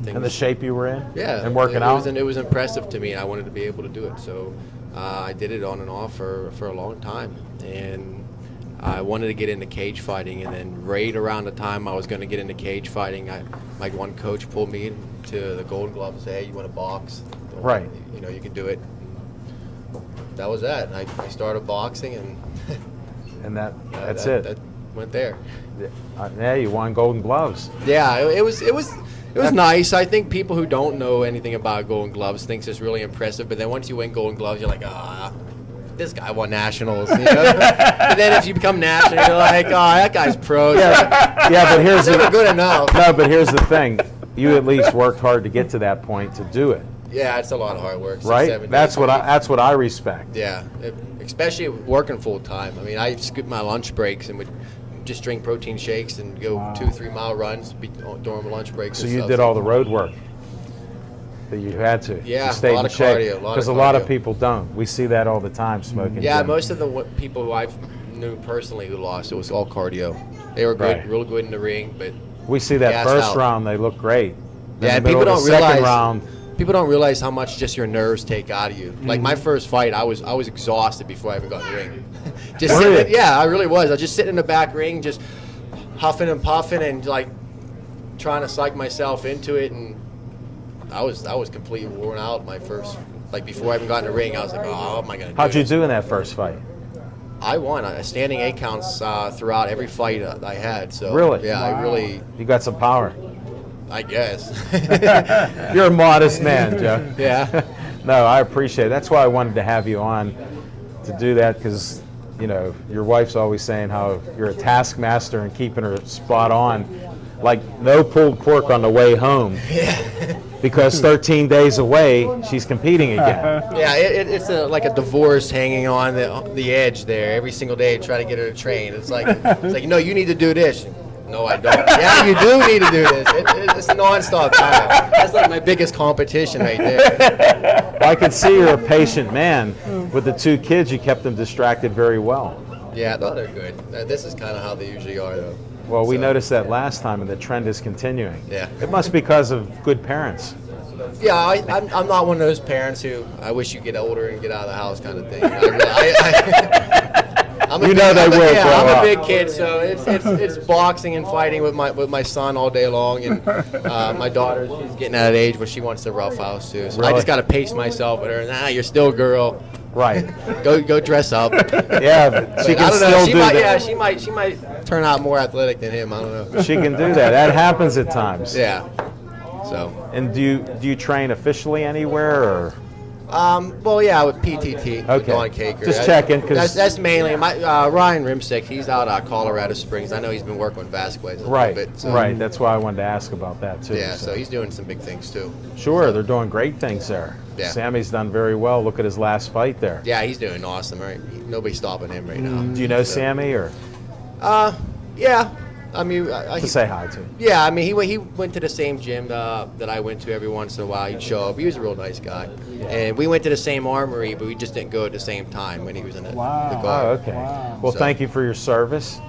And the shape you were in? Yeah, And working out? It was impressive to me, and I wanted to be able to do it. So I did it on and off for a long time, and I wanted to get into cage fighting. And then right around the time I was going to get into cage fighting, my one coach pulled me into the Golden Glove and said, "Hey, you want to box? Right. You can do it." That was that. And I started boxing, and And that's that it. went there. Yeah, you won Golden Gloves. Yeah, it was nice. I think people who don't know anything about Golden Gloves thinks it's really impressive, but then once you win Golden Gloves, you're like, this guy won nationals. But then if you become national, you're like, that guy's pro. Yeah, but here's Never good enough. No, but here's the thing. You at least worked hard to get to that point to do it, Yeah, it's a lot of hard work. 6, right? 7 That's days what a week. that's what I respect. Yeah, especially working full time. I mean, I skipped my lunch breaks and would just drink protein shakes and go 2-3 mile runs during lunch breaks. So and you stuff. did all the road work that you had to. Yeah, you stayed a lot in of shape. cardio, Because a lot of cardio. people don't. We see that all the time smoking. Yeah, gym. most of the people who I knew personally who lost, it was all cardio. They were good, Right. real good in the ring, but We see that gassed first out. round, they look great. Then yeah, the middle people of don't the second realize. round, People don't realize how much just your nerves take out of you. Like my first fight, I was exhausted before I even got in the ring. Just Were sitting, you? yeah, I really was. I was just sitting in the back ring, just huffing and puffing, and like trying to psych myself into it. And I was completely worn out. My first, like before I even got in the ring, I was like, how am I gonna do how'd you this? do in that first fight? I won. Standing 8 counts throughout every fight I had. So Really? yeah, Wow. I really, You got some power. I guess. You're a modest man, Joe. Yeah. No, I appreciate it. That's why I wanted to have you on to do that, because your wife's always saying how you're a taskmaster and keeping her spot on, like no pulled pork on the way home. Because 13 days away, she's competing again. Yeah, it's like a divorce hanging on the edge there every single day, trying to get her to train. It's like no, you need to do this. No, I don't. Yeah, you do need to do this. It's nonstop time. That's like my biggest competition right there. I can see you're a patient man. With the 2 kids, you kept them distracted very well. Yeah, no, they're good. This is kind of how they usually are, though. Well, we So, noticed that last time, and the trend is continuing. Yeah. It must be because of good parents. Yeah, I'm not one of those parents who I wish you get older and get out of the house kind of thing. I'm a You big- know they I'm a- will Yeah, grow I'm up. a big kid, so it's boxing and fighting with my son all day long, and my daughter, she's getting at an age where she wants to rough house too. So I Really? just got to pace myself with her. Nah, you're still a girl. Right. Go dress up. Yeah, but she I can don't still know. She do might. that. Yeah, she might turn out more athletic than him. I don't know. She can do that. That happens at times. Yeah. So. And do you train officially anywhere, or? Well, yeah, with PTT, with Okay. Don Caker. Just checking, 'cause- that's mainly my Ryan Rimsick. He's out of Colorado Springs. I know he's been working with Vasquez a Right, little bit. So. right. That's why I wanted to ask about that too. Yeah, so he's doing some big things too. Sure, they're doing great things there. Yeah. Sammy's done very well. Look at his last fight there. Yeah, he's doing awesome. Right, nobody's stopping him right now. Do you know Sammy, or Yeah, I mean, to say hi to? yeah, I mean, he went to the same gym that I went to every once in a while. He'd show up. He was a real nice guy, and we went to the same armory, but we just didn't go at the same time when he was in the Wow. Oh, guard. okay. Wow. Well, So- thank you for your service.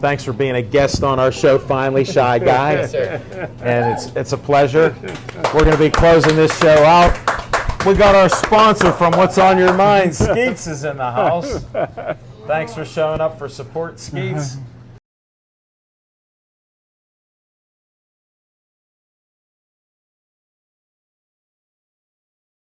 Thanks for being a guest on our show finally, Shy Guy. Yes, sir. And it's a pleasure. We're going to be closing this show out. We got our sponsor from What's on Your Mind. Skeets is in the house. Thanks for showing up for support, Skeets.